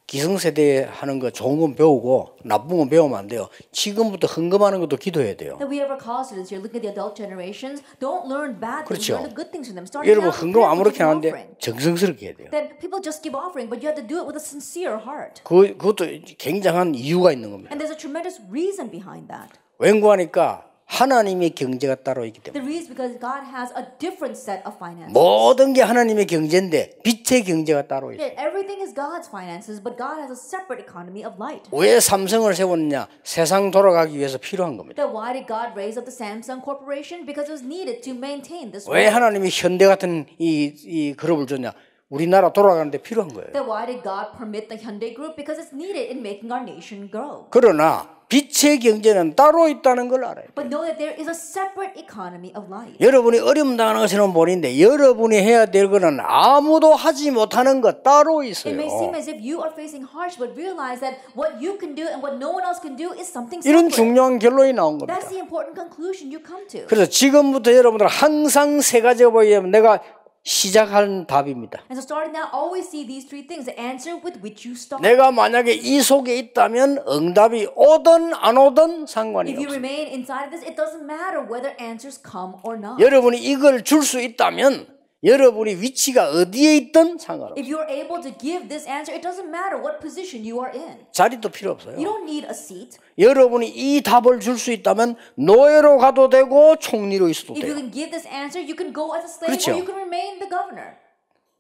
기성세대에 하는 거 좋은 건 배우고 나쁜 건 배우면 안 돼요. 지금부터 흥금하는 것도 기도해야 돼요. That we have our call students here. Look at the adult generations. Don't learn bad things. 그렇죠. Learn the good things from them. Start 여러분 now. 흥금 아무렇게 하는데 정성스럽게 해야 돼요. Then people just give offering, but you have to do it with a sincere heart. 그것도 굉장한 이유가 있는 겁니다. And there's a tremendous reason behind that. 왠고하니까 하나님의 경제가 따로 있기 때문에. The reason is because God has a different set of finances. 모든 게 하나님의 경제인데 빛의 경제가 따로 있어요. Everything is God's finances, but God has a separate economy of light. 왜 삼성을 세웠느냐? 세상 돌아가기 위해서 필요한 겁니다. Then why did God raise up the Samsung Corporation? Because it was needed to maintain this 왜 world. 하나님이 현대 같은 이 그룹을 줬냐? 우리나라 돌아가는데 필요한 거예요. Then why did God permit the Hyundai Group? Because it's needed in making our nation grow. 그러나 빛의 경제는 따로 있다는 걸 알아요. But know that there is a separate economy of light. 여러분이 어려움 당하는 것은 본인데 여러분이 해야 될 거는 아무도 하지 못하는 것 따로 있어요. It may seem as if you are facing hardship, but realize that what you can do and what no one else can do is something 이런 separate. 중요한 결론이 나온 겁니다. That's the important conclusion you come to. 그래서 지금부터 여러분들 항상 세 가지가 보이면 내가 시작하는 답입니다. And so starting now, always see these three things, the answer with which you start. 내가 만약에 이 속에 있다면 응답이 오든 안 오든 상관이 If you 없어요. remain inside of this, it doesn't matter whether answers come or not. 여러분이 이걸 줄 수 있다면 여러분이 위치가 어디에 있든 상관없어요. If you're able to give this answer, it doesn't matter what position you are in. 자리도 필요 없어요. You don't need a seat. 여러분이 이 답을 줄 수 있다면 노예로 가도 되고 총리로 있어도 If you 돼요. can give this answer, you can go as a slave 그렇죠. or you can remain the governor.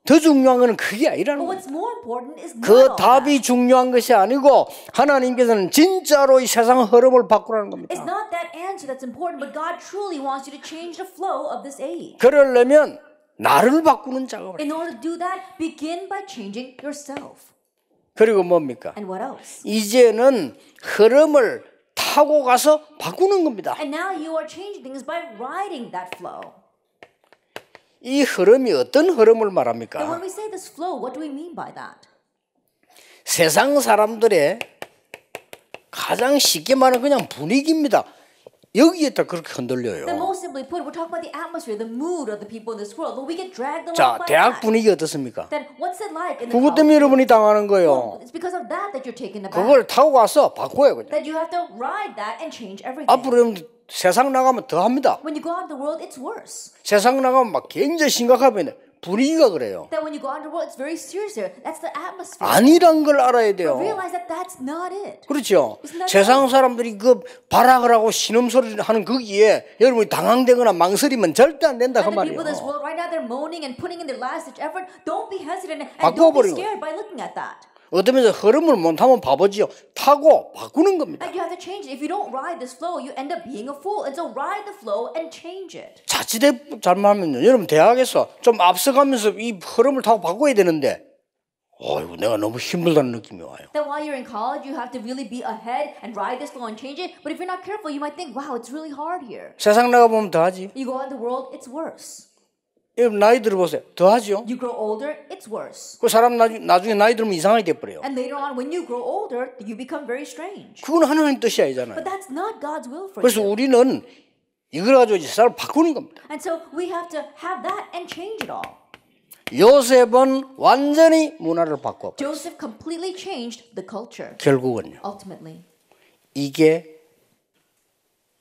더 중요한 것은 그게 But 아니라는 거예요. what's more important is not 그 all that. 답이 중요한 것이 아니고 하나님께서는 진짜로 이 세상 흐름을 바꾸라는 겁니다. It's not that answer that's important, but God truly wants you to change the flow of this age. 그러려면 나를 바꾸는 작업을 해요. In order to do that, begin by changing yourself. 그리고 뭡니까? And what else? 이제는 흐름을 타고 가서 바꾸는 겁니다. And now you are changing things by riding that flow. 이 흐름이 어떤 흐름을 And when 말합니까? we say this flow, what do we mean by that? 세상 사람들의 가장 쉽게 말하면 그냥 분위기입니다. 여기에다 그렇게 흔들려요. Then most simply put, we're talking about the atmosphere, the mood of the people in this world. But we get dragged along 자, by 대학 that. 분위기 어떻습니까? Then what's it like in the 그것 college? 때문에 여러분이 당하는 거예요. It's because of that that you're taken aback. 그걸 타고 가서 바꿔요 그냥. That you have to ride that and change everything. 앞으로 여러분 세상 나가면 더 합니다. When you go out in the world, it's worse. 세상 나가면 막 굉장히 심각하면 분위기가 그래요. That when you go out in the world, it's very serious there. That's the atmosphere. 아니란 걸 알아야 돼요. But realize that that's not it. 그렇죠. Isn't that 세상 사람들이 그 발악을 하고 신음소리를 하는 거기에 여러분이 당황되거나 망설이면 절대 안 된다 그 And the people in this 말이에요. world right now, they're moaning and putting in their last ditch effort. Don't be hesitant and don't be 바꿔버리는 scared by looking at that. 어쩌면서 흐름을 못 타면 바보지요. 타고 바꾸는 겁니다. And you have to change it. If you don't ride this flow, you end up being a fool. And so ride the flow and change it. 자칫 잘못하면요. 여러분 대학에서 좀 앞서가면서 이 흐름을 타고 바꿔야 되는데 어이구 내가 너무 힘들다는 느낌이 와요. That while you're in college, you have to really be ahead and ride this flow and change it. But if you're not careful, you might think, wow, it's really hard here. 세상 나가보면 더 하지. You go out in the world, it's worse. 여러분 나이 들어보세요. 더 하죠. You grow older, it's worse. 그 사람 나중에 나이 들면 이상하게 돼버려요. And later on, when you grow older, you become very strange. 그건 하나님 뜻이 아니잖아요. But that's not God's will for 그래서 you. 우리는 이걸 가지고 이제 사람을 바꾸는 겁니다. And so we have to have that and change it all. 요셉은 완전히 문화를 바꿔. Joseph completely changed the culture, 결국은요. ultimately. 이게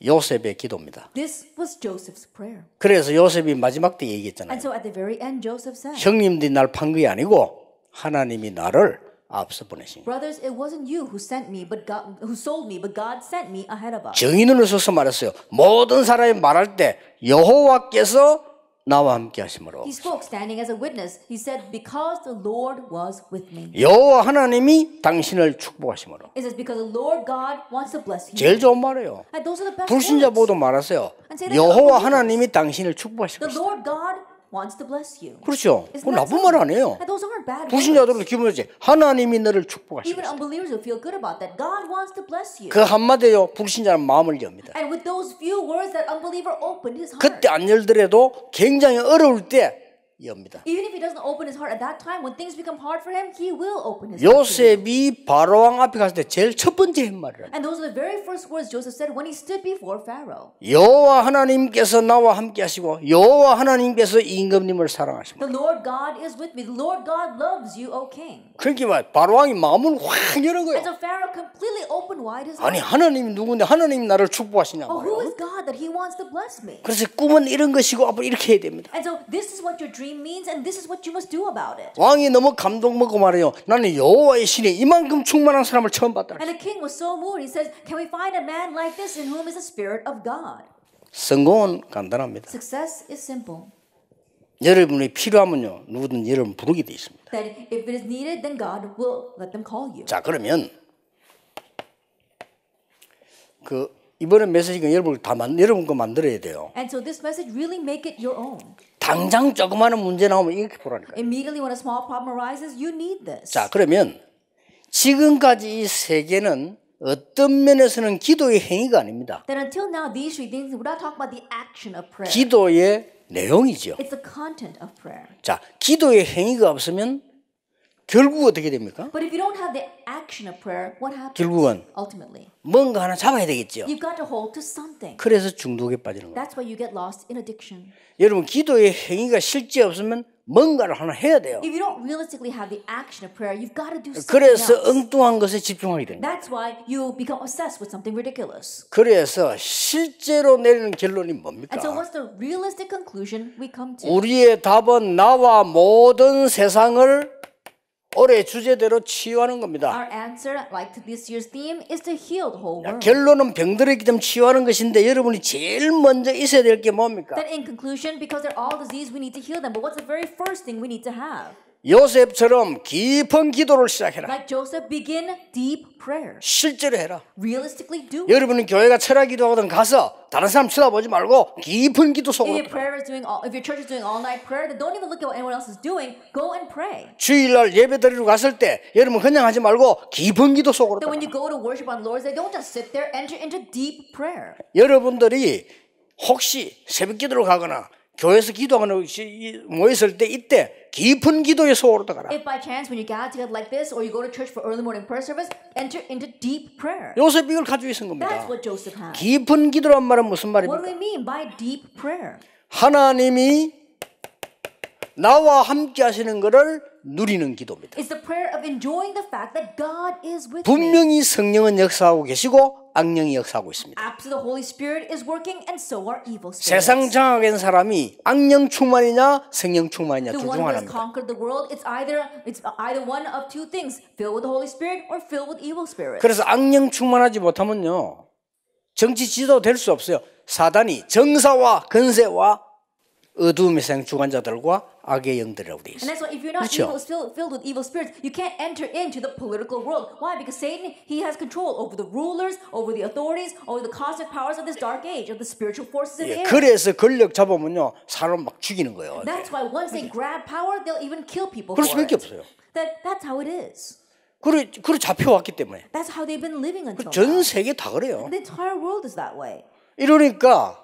요셉의 기도입니다. This was Joseph's prayer. 그래서 요셉이 마지막 때 얘기했잖아요. And so at the very end, Joseph said, 형님들이 날 판 게 아니고 하나님이 나를 앞서 보내신 거예요. Brothers, it wasn't you who sent me, but God, who sold me, but God sent me ahead of us. 증인으로 서서 말했어요. 모든 사람이 말할 때 여호와께서 나와 함께 하심으로. He spoke standing as a witness. He said, because the Lord was with me. 여호와 하나님이 당신을 축복하심으로. It says, because the Lord God wants to bless you. 제일 좋은 말이에요. And those are the best 불신자 words. 모두 말하세요. And say that 여호와 unbelievers. 하나님이 당신을 축복하실 The 것이다. Lord God wants to bless you. 그렇죠. Isn't 그건 that 나쁜 so? 말 아니에요. And those aren't bad words. 불신자들도 기분이지. 하나님이 너를 축복하실 Even 것이다. unbelievers will feel good about that. God wants to bless you. 그 한마디요. 불신자는 마음을 엽니다. And with those few words, that unbeliever opened his heart. 그때 안 열더라도 굉장히 어려울 때 엽니다. Even if he doesn't open his heart at that time, when things become hard for him, he will open his heart. 요셉이 바로왕 앞에 갔을 때 제일 첫 번째 한 말이라. And those are the very first words Joseph said when he stood before Pharaoh. 여호와 하나님께서 나와 함께 하시고 여호와 하나님께서 임금님을 사랑하십니다. The Lord God is with me. The Lord God loves you, O king. 그러니까 말 바로왕이 마음을 확 여는 거예요. And so Pharaoh completely opened wide his 아니 heart. 하나님이 누군데 하나님이 나를 축복하시냐 Oh, who 말이에요. is God that he wants to bless me? 그래서 꿈은 이런 것이고 앞으로 이렇게 해야 됩니다. And so this is what your dream means, and this is what you must do about it. 왕이 너무 감동 먹고 말해요. 나는 여호와의 신에 이만큼 충만한 사람을 처음 봤다. And the king was so moved. He says, "Can we find a man like this in whom is the Spirit of God?" 성공은 간단합니다. Success is simple. 여러분이 필요하면요 누구든 여러분 부르게 돼 있습니다. That if it is needed, then God will let them call you. 자 그러면 그 이번에 메시지가 여러분 여러분 거 만들어야 돼요. And so this message, really make it your own. 당장 조그마한 문제 나오면 이렇게 보라니까요. Immediately when a small problem arises, you need this. 자 그러면 지금까지 이 세계는 어떤 면에서는 기도의 행위가 아닙니다. That until now, these three things, we're not talking about the action of prayer. 기도의 내용이죠. It's the content of prayer. 자 기도의 행위가 없으면 결국 어떻게 됩니까? But if you don't have the action of prayer, what happens? 결국은 Ultimately, 뭔가 하나 잡아야 되겠죠. you've got to hold to something. 그래서 중독에 빠지는 거예요. That's why you get lost in addiction. 여러분 기도의 행위가 실제 없으면 뭔가를 하나 해야 돼요. If you don't realistically have the action of prayer, you've got to do something 그래서 else. 엉뚱한 것에 집중하게 됩니다. That's why you become obsessed with something ridiculous. 그래서 실제로 내리는 결론이 뭡니까? And so what's the realistic conclusion we come to? 우리의 답은 나와 모든 세상을 올해 주제대로 치유하는 겁니다. Our answer, like to this year's theme, is to heal the whole world. 결론은 병들어 있기 때문에 치유하는 것인데 여러분이 제일 먼저 있어야 될 게 뭡니까? Then in conclusion, because they're all disease, we need to heal them. But what's the very first thing we need to have? 요셉처럼 깊은 기도를 시작해라. Like Joseph, begin deep prayer. 실제로 해라. Realistically do it. 여러분은 교회가 철학 기도하거든 가서 다른 사람 쳐다보지 말고 깊은 기도 If 속으로 your prayer is doing if your church is doing all night prayer, then don't even look at what anyone else is doing. Go and pray. 주일날 예배 드리러 갔을 때 여러분 그냥 하지 말고 깊은 기도 속으로 Then when 들어가. you go to worship on Lord's Day, don't just sit there. Enter into deep prayer. 여러분들이 혹시 새벽 기도를 가거나 교회에서 기도하거나 모였을 때 이때 깊은 기도의 속으로 들어가라. If by chance when you gather together like this, or you go to church for early morning prayer service, enter into deep prayer. 요셉이 이걸 가지고 있은 겁니다. That's what Joseph had. 깊은 기도란 말은 무슨 What do 말입니까? we mean by deep prayer? 하나님이 나와 함께 하시는 것을 누리는 기도입니다. It's the prayer of enjoying the fact that God is with me. 분명히 성령은 역사하고 계시고 악령이 역사하고 있습니다. Absolutely, the Holy Spirit is working, and so are evil spirits. 세상 장악한 사람이 악령 충만이냐 성령 충만이냐 The 둘 one 중 who has 하나입니다. conquered the world, it's either one of two things: filled with the Holy Spirit or filled with evil spirits. 그래서 악령 충만하지 못하면요 정치 지도 될 수 없어요. 사단이 정사와 건세와 어두움의 세상 주관자들과 악의 영들이라고 되어 And 있어요. that's why if you're not 그렇죠? filled with evil spirits, you can't enter into the political world. Why? Because Satan, he has control over the rulers, over the authorities, over the cosmic powers of this dark age, of the spiritual forces in 예, air. 그래서 권력 잡으면요 사람 막 죽이는 거예요. That's why once they grab power, they'll even kill people 그럴 for 수밖에 it. 없어요. That's how it is. 그래 잡혀왔기 때문에 That's how they've been living until 전 now. 세계 다 그래요. The entire world is that way. 이러니까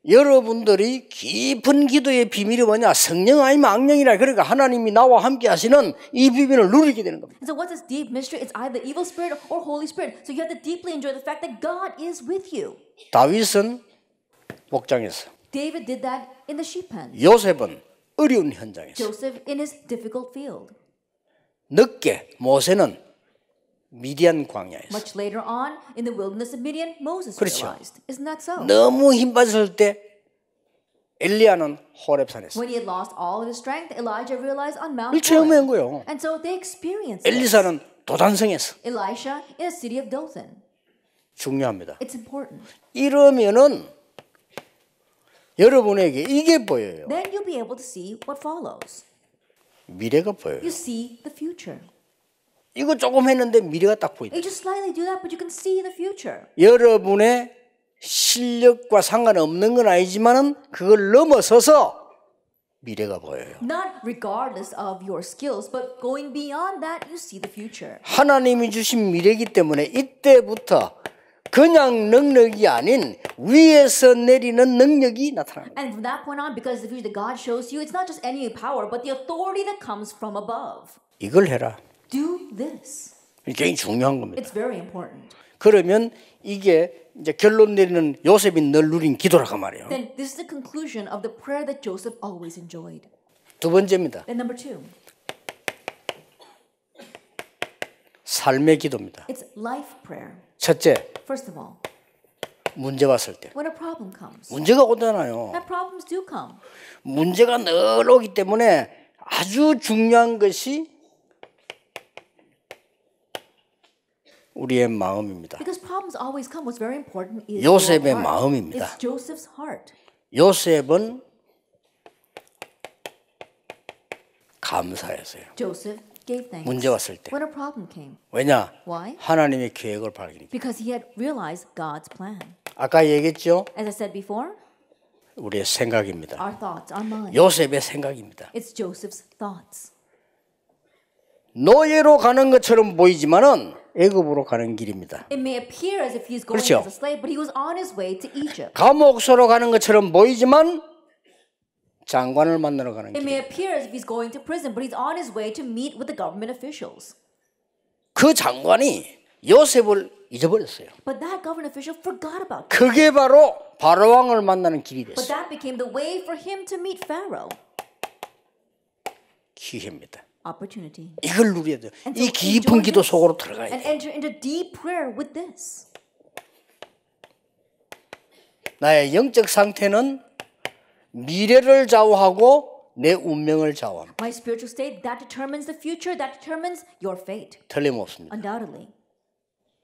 여러분들이 깊은 기도의 비밀이 뭐냐? 성령 아니면 악령이라. 그러니까 하나님이 나와 함께 하시는 이 비밀을 누리게 되는 겁니다. And so what's this deep mystery? It's either evil spirit or Holy Spirit. So you have to deeply enjoy the fact that God is with you. 다윗은 목장에서, David did that in the sheep pen. 요셉은 어려운 현장에서, Joseph in his difficult field. 늦게 모세는 미디안 광야에서. Much later on, in the wilderness of Midian, Moses 그렇죠. realized. Isn't that so? 너무 힘 빠졌을 때 엘리야는 호렙산에서 When he had lost all of his strength, Elijah realized on Mount 이 체험한 Horeb. 거예요. And so they experienced this. 엘리사는 도단성에서. Elisha in the city of Dothan. 중요합니다. It's important. 이러면은 여러분에게 이게 보여요. Then you'll be able to see what follows. 미래가 보여요. You see the future. 이거 조금 했는데 미래가 딱 보인다. You just slightly do that, but you can see the future. 여러분의 실력과 상관없는 건 아니지만은 그걸 넘어서서 미래가 보여요. Not regardless of your skills, but going beyond that, you see the future. 하나님이 주신 미래이기 때문에 이때부터 그냥 능력이 아닌 위에서 내리는 능력이 나타납니다. And from that point on, because the future that God shows you, it's not just any power, but the authority that comes from above. 이걸 해라. Do this. 이게 굉장히 중요한 겁니다. It's very important. 그러면 이게 이제 결론 내리는 요셉이 늘 누린 기도라고 말이에요. Then this is the conclusion of the prayer that Joseph always enjoyed. 두 번째입니다. Then number 2. 삶의 기도입니다. It's life prayer. 첫째, First of all, 문제 왔을 때. when a problem comes. 문제가 오잖아요. And problems do come. 문제가 늘 오기 때문에 아주 중요한 것이 우리의 마음입니다. Because problems always come. What's very important is 요셉의 your heart. 마음입니다. It's Joseph's heart. 요셉은 감사했어요. Joseph gave thanks 문제 왔을 때. when a problem came. 왜냐? Why? 하나님의 계획을 발견했기. Because he had realized God's plan. 아까 얘기했죠? As I said before, 우리의 생각입니다. our thoughts, our mind. 요셉의 생각입니다. It's Joseph's thoughts. 노예로 가는 것처럼 보이지만은 애굽으로 가는 길입니다. It may appear as if he's going 그렇죠. as a slave, but he was on his way to Egypt. 감옥소로 가는 것처럼 보이지만 장관을 만나러 가는 It 길. may appear as if he's going to prison, but he's on his way to meet with the government officials. 그 장관이 요셉을 잊어버렸어요. But that government official forgot about him. 그게 바로 바로왕을 만나는 길이 But 됐어요. that became the way for him to meet Pharaoh. 기회입니다. Opportunity. 이걸 누려야 돼요. And 이 so 깊은 enjoy 기도 this 속으로 들어가야 and 돼요. enter into deep prayer with this. 나의 영적 상태는 미래를 좌우하고 내 운명을 좌우합니다. My spiritual state, that determines the future, that determines your fate. 틀림없습니다. Undoubtedly.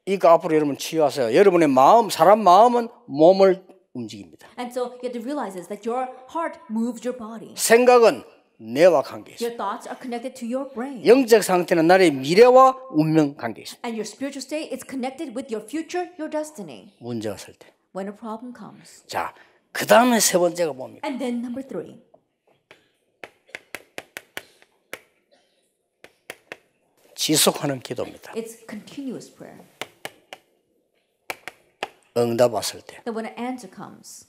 이거 앞으로 여러분 치유하세요. 여러분의 마음, 사람 마음은 몸을 움직입니다. And so you have to realize this, that your heart moves your body. 생각은 뇌와 관계 있습니다. Your thoughts are connected to your brain. 영적 상태는 나의 미래와 운명 관계 있습니다. And your spiritual state is connected with your future, your destiny. 문제 왔을 때. When a problem comes. 자, 그 다음에 세 번째가 뭡니까? And then number 3. 지속하는 기도입니다. It's continuous prayer. 응답 왔을 때. That when an answer comes.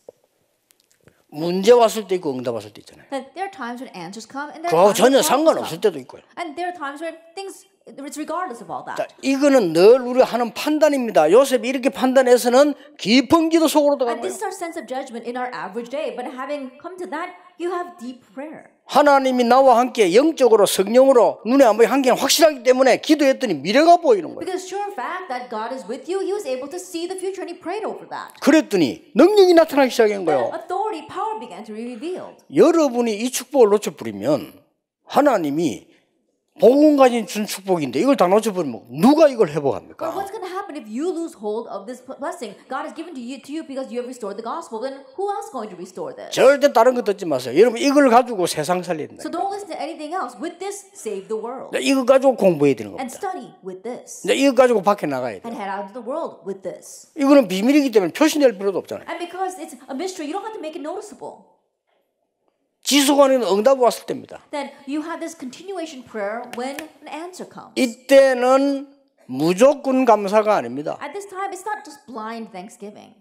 문제 왔을 때 있고 응답 왔을 때 있잖아요. That there are times when answers come and there 그거 are times 전혀 when problems 상관없을 come. 때도 있고요. And there are times when things, it's regardless of all 자, that. 이거는 늘 우리가 하는 판단입니다. 요셉이 이렇게 판단해서는 깊은 기도 속으로 들어간 And 거예요. this is our sense of judgment in our average day. But having come to that, you have deep prayer. 하나님이 나와 함께 영적으로 성령으로 눈에 안 보이게 함께 확실하기 때문에 기도했더니 미래가 보이는 거예요. Because sure fact that God is with you, he was able to see the future and he prayed over that. 그랬더니 능력이 나타나기 시작한 Then 거예요. authority, power began to be revealed. 여러분이 이 축복을 놓쳐버리면 하나님이 복음 가진 준 축복인데 이걸 다 놓쳐버리면 누가 이걸 But 회복합니까? what's going to happen if you lose hold of this blessing? God has given to you because you have restored the gospel. Then who else is going to restore this? 절대 다른 거 듣지 마세요. 여러분 이걸 가지고 세상 살린다. So don't listen to anything else. With this, save the world. 이거 가지고 공부해야 되는 And 겁니다. study with this. 이거 가지고 밖에 나가야 돼. And head out into the world with this. 이거는 비밀이기 때문에 표시낼 필요도 없잖아요. And because it's a mystery, you don't have to make it noticeable. 지속하는 응답이 왔을 때입니다. Then you have this continuation prayer when an answer comes. 이때는 무조건 감사가 아닙니다. At this time, it's not just blind thanksgiving.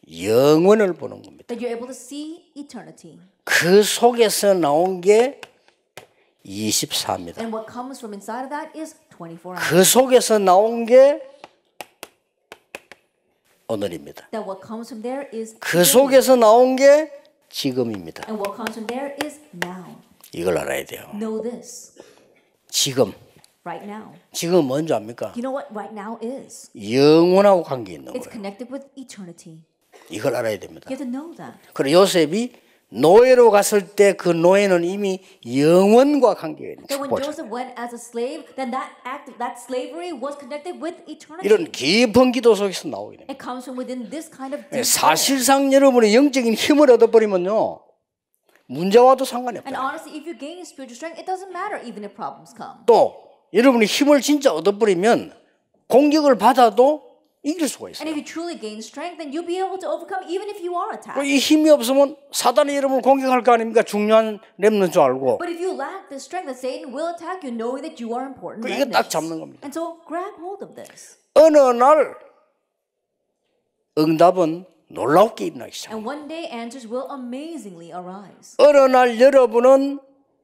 영원을 보는 겁니다. That you're able to see eternity. 그 속에서 나온 게 24입니다. And what comes from inside of that is 24 hours. 그 속에서 나온 게 오늘입니다. That what comes from there is 그 today. 속에서 나온 게 지금입니다. And what comes from there is now. 이걸 알아야 돼요. Know this. 지금. Right now. 지금 뭔지 압니까? You know what right now is? 영원하고 관계 있는 It's 거예요. connected with eternity. 이걸 알아야 됩니다. You have to know that. 그리고 요셉이 노예로 갔을 때 그 노예는 이미 영원과 관계가 있는 That when 축복이죠. Joseph went as a slave, then that act, that slavery was connected with eternity. 이런 깊은 기도 속에서 나오게 됩니다. It comes from within this kind of deep prayer. 사실상 여러분의 영적인 힘을 얻어버리면요. 문제 와도 상관이 And 없다. honestly, if you gain spiritual strength, it doesn't matter even if problems come. 또 여러분이 힘을 진짜 얻어버리면 공격을 받아도 이길 수가 And 있어요. if you truly gain strength, then you'll be able to overcome even if you are attacked. 이 힘이 없으면 사단이 여러분을 공격할 거 아닙니까? 중요한 렘넌트 줄 알고. But if you lack this strength, then Satan will attack you knowing that you are important. 이거 딱 remnants. 잡는 겁니다. And so grab hold of this. 어느 날 응답은 놀랍게 일어나기 시작합니다. And one day answers will amazingly arise. 어느 날 여러분은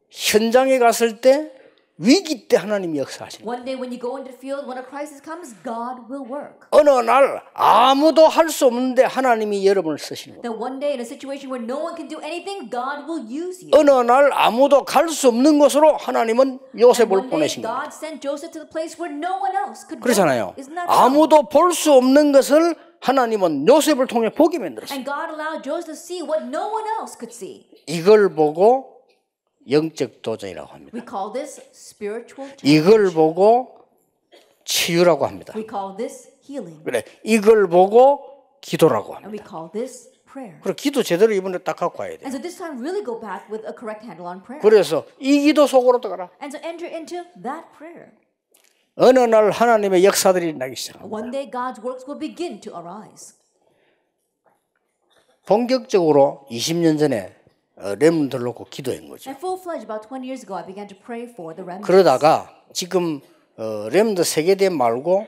현장에 갔을 때 위기 때 하나님이 역사하시는 거예요. One day when you go into the field, when a crisis comes, God will work. 어느 날 아무도 할 수 없는데 하나님이 여러분을 쓰시는 거예요. Then one day in a situation where no one can do anything, God will use you. 어느 날 아무도 갈 수 없는 곳으로 하나님은 And 요셉을 one day 보내신 거예요. God sent Joseph to the place where no one else could go. 그렇잖아요. Isn't that so? 아무도 볼 수 없는 것을 하나님은 요셉을 통해 보게 만들었어요. And God allowed Joseph to see what no one else could see. 이걸 보고 영적 도전이라고 합니다. We call this spiritual challenge. 이걸 보고 치유라고 합니다. We call this healing. 그래, 이걸 보고 기도라고 합니다. And we call this prayer. 그래, 기도 제대로 이번에 딱 갖고 와야 돼. And so this time really go back with a correct handle on prayer. 그래서 이 기도 속으로 들어가라. And so enter into that prayer. 어느 날 하나님의 역사들이 나기 시작합니다. One day God's works will begin to arise. 본격적으로 20년 전에 렘들 놓고 기도한 거죠. And full-fledged, about 20 years ago, I began to pray for the remnants. 그러다가 지금 렘드 세계대 말고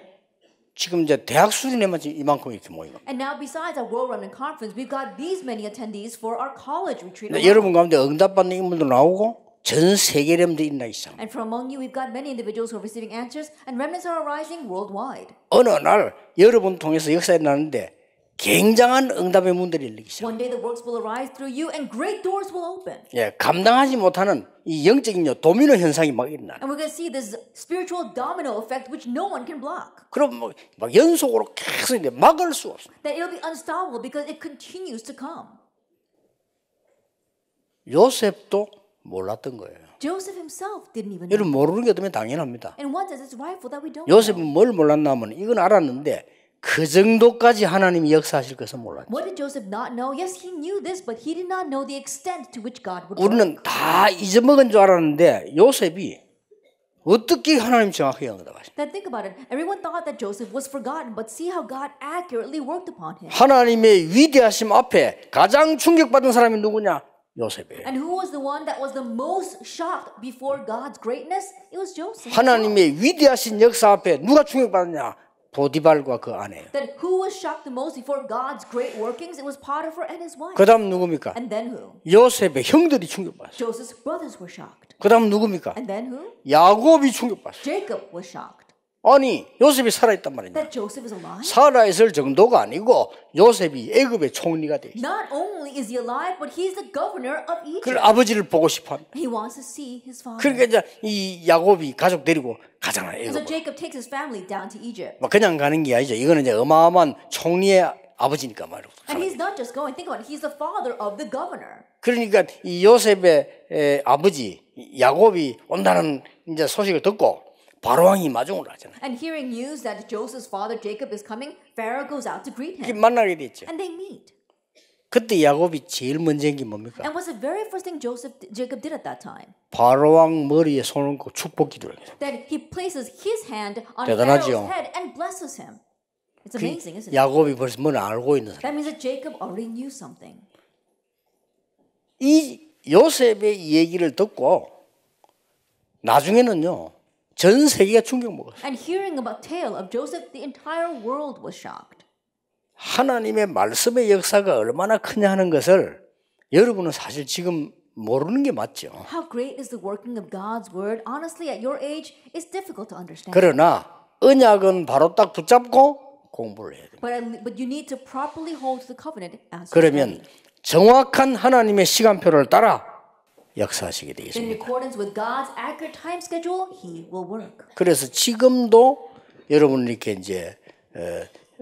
지금 이제 대학 수준에만 지금 이만큼 이렇게 모인 겁니다. And now besides our World Running Conference, we've got these many attendees for our college retreat. 여러분 가운데 응답받는 인물도 나오고 전 세계 렘도 있나 있어. And from among you, we've got many individuals who are receiving answers, and remnants are arising worldwide. 어느 날 여러분 통해서 역사에 나는데 굉장한 응답의 문들이 열리기 시작. One day the works will arise through you, and great doors will open. 예, 감당하지 못하는 이 영적인 도미노 현상이 막 일어나. And we're going to see this spiritual domino effect, which no one can block. 그럼 막 연속으로 계속 이제 막을 수 없어. That it'll be unstoppable because it continues to come. 요셉도 몰랐던 거예요. Joseph himself didn't even know. 여러분 모르는 게 어쩌면 당연합니다. In one sense, it's rightful that we don't 요셉은 know. 뭘 몰랐냐면 이건 알았는데 그 정도까지 하나님이 역사하실 것은 몰랐죠. What did Joseph not know? Yes, he knew this, but he did not know the extent to which God would work. 우리는 다 잊어먹은 줄 알았는데 요셉이 어떻게 하나님 정확하게 응답하시냐. Then think about it. Everyone thought that Joseph was forgotten, but see how God accurately worked upon him. 하나님의 위대하심 앞에 가장 충격받은 사람이 누구냐? 요셉이에요. And who was the one that was the most shocked before God's greatness? It was Joseph. 하나님의 위대하신 역사 앞에 누가 충격받느냐? 보디발과 그 아내예요. That who was shocked the most before God's great workings? It was Potiphar and his wife. 그 다음 누굽니까? And then who? 요셉의 형들이 충격받았어요. Joseph's brothers were shocked. 그 다음 누굽니까? And then who? 야곱이 충격받았어요. Jacob was shocked. 아니 요셉이 살아있단 말이냐? That Joseph is alive? 살아있을 정도가 아니고 요셉이 애굽의 총리가 돼 있어요. Not only is he alive, but he's the governor of 그 Egypt. 아버지를 보고 싶어합니다. He wants to see his father. 그러니까 이제 이 야곱이 가족 데리고 가잖아요. And so 애굽. Jacob takes his family down to Egypt. 뭐 그냥 가는 게 아니죠. 이거는 이제 어마어마한 총리의 아버지니까 말이죠. And he's not just going. Think about it. He's the father of the governor. 그러니까 이 요셉의 아버지 야곱이 온다는 이제 소식을 듣고 바로왕이 마중을 하잖아요. And hearing news that Joseph's father Jacob is coming, Pharaoh goes out to greet 이렇게 him. 만나게 됐죠. And they meet. 그때 야곱이 제일 먼저 한 게 뭡니까? And what's the very first thing Jacob did at that time? 바로왕 머리에 손을 얹고 축복 기도를 했어요. That he places his hand on 대단하죠. Pharaoh's head and blesses him. It's amazing, isn't it? 야곱이 벌써 뭘 알고 있는 사람. That means that Jacob already knew something. 이 요셉의 얘기를 듣고 나중에는요 전 세계가 충격 먹었어요. And hearing about tale of Joseph, the entire world was shocked. 하나님의 말씀의 역사가 얼마나 크냐 하는 것을 여러분은 사실 지금 모르는 게 맞죠. How great is the working of God's word? Honestly, at your age, it's difficult to understand. 그러나 언약은 바로 딱 붙잡고 공부를 해야 돼요. But you need to properly hold to the covenant as you 그러면 study. 정확한 하나님의 시간표를 따라 역사하시게 In 되겠습니다. accordance with God's accurate time schedule, He will work. 그래서 지금도 여러분 이렇게 이제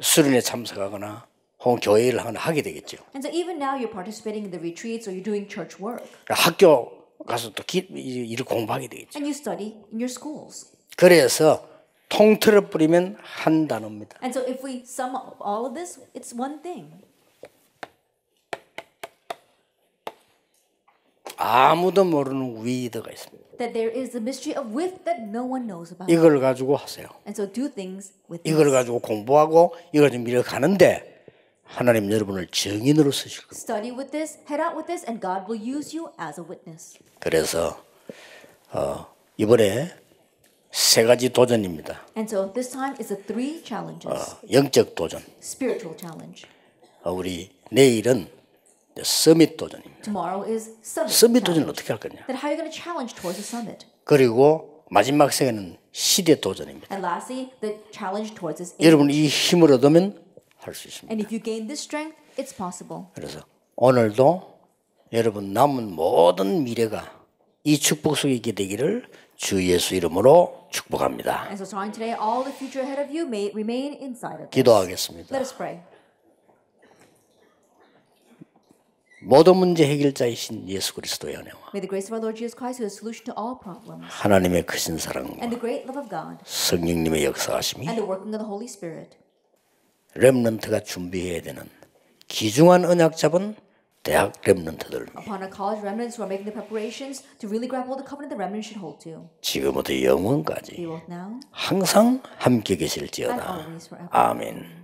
수련회 참석하거나 혹은 교회를 하게 되겠죠. And so even now you're participating in the retreats or you're doing church work. 학교 가서 또 일을 공부하게 되겠죠. And you study in your schools. 그래서 통틀어 뿌리면 한 단어입니다. And so if we sum up all of this, it's one thing. 아무도 모르는 위드가 있습니다. That there is the mystery of width that no one knows about. 이걸 가지고 하세요. And so do things with 이걸 this. 가지고 공부하고 이걸 좀 밀어가는데 하나님 여러분을 증인으로 쓰실 겁니다. Study with this, head out with this, and God will use you as a witness. 그래서 이번에 세 가지 도전입니다. And so this time is the three challenges. 영적 도전. Spiritual challenge. 우리 내일은 서밋 도전입니다. Tomorrow is summit 서밋 도전을 challenge. 어떻게 할 거냐. Then how are you going to challenge towards the summit? 그리고 마지막 세계는 시대 도전입니다. And lastly, the challenge towards this age. 여러분 이 힘을 얻으면 할 수 있습니다. And if you gain this strength, it's possible. 그래서 오늘도 여러분 남은 모든 미래가 이 축복 속에 있게 되기를 주 예수 이름으로 축복합니다. And so starting today, all the future ahead of you may remain inside of us. 기도하겠습니다. Let us pray. 모든 문제 해결자이신 예수 그리스도의 은혜와 May the grace of our Lord Jesus Christ, who is the solution to all problems, 하나님의 크신 사랑과 and the great love of God, 성령님의 역사하심이 and the working of the Holy Spirit, 렘넌트가 준비해야 되는 귀중한 언약 잡은 대학 렘넌트들 upon our college remnants who are making the preparations to really grab hold of the covenant the remnants should hold to, 지금부터 be 영원까지 both now 항상 함께 and 계실지어다. always forever. 아멘.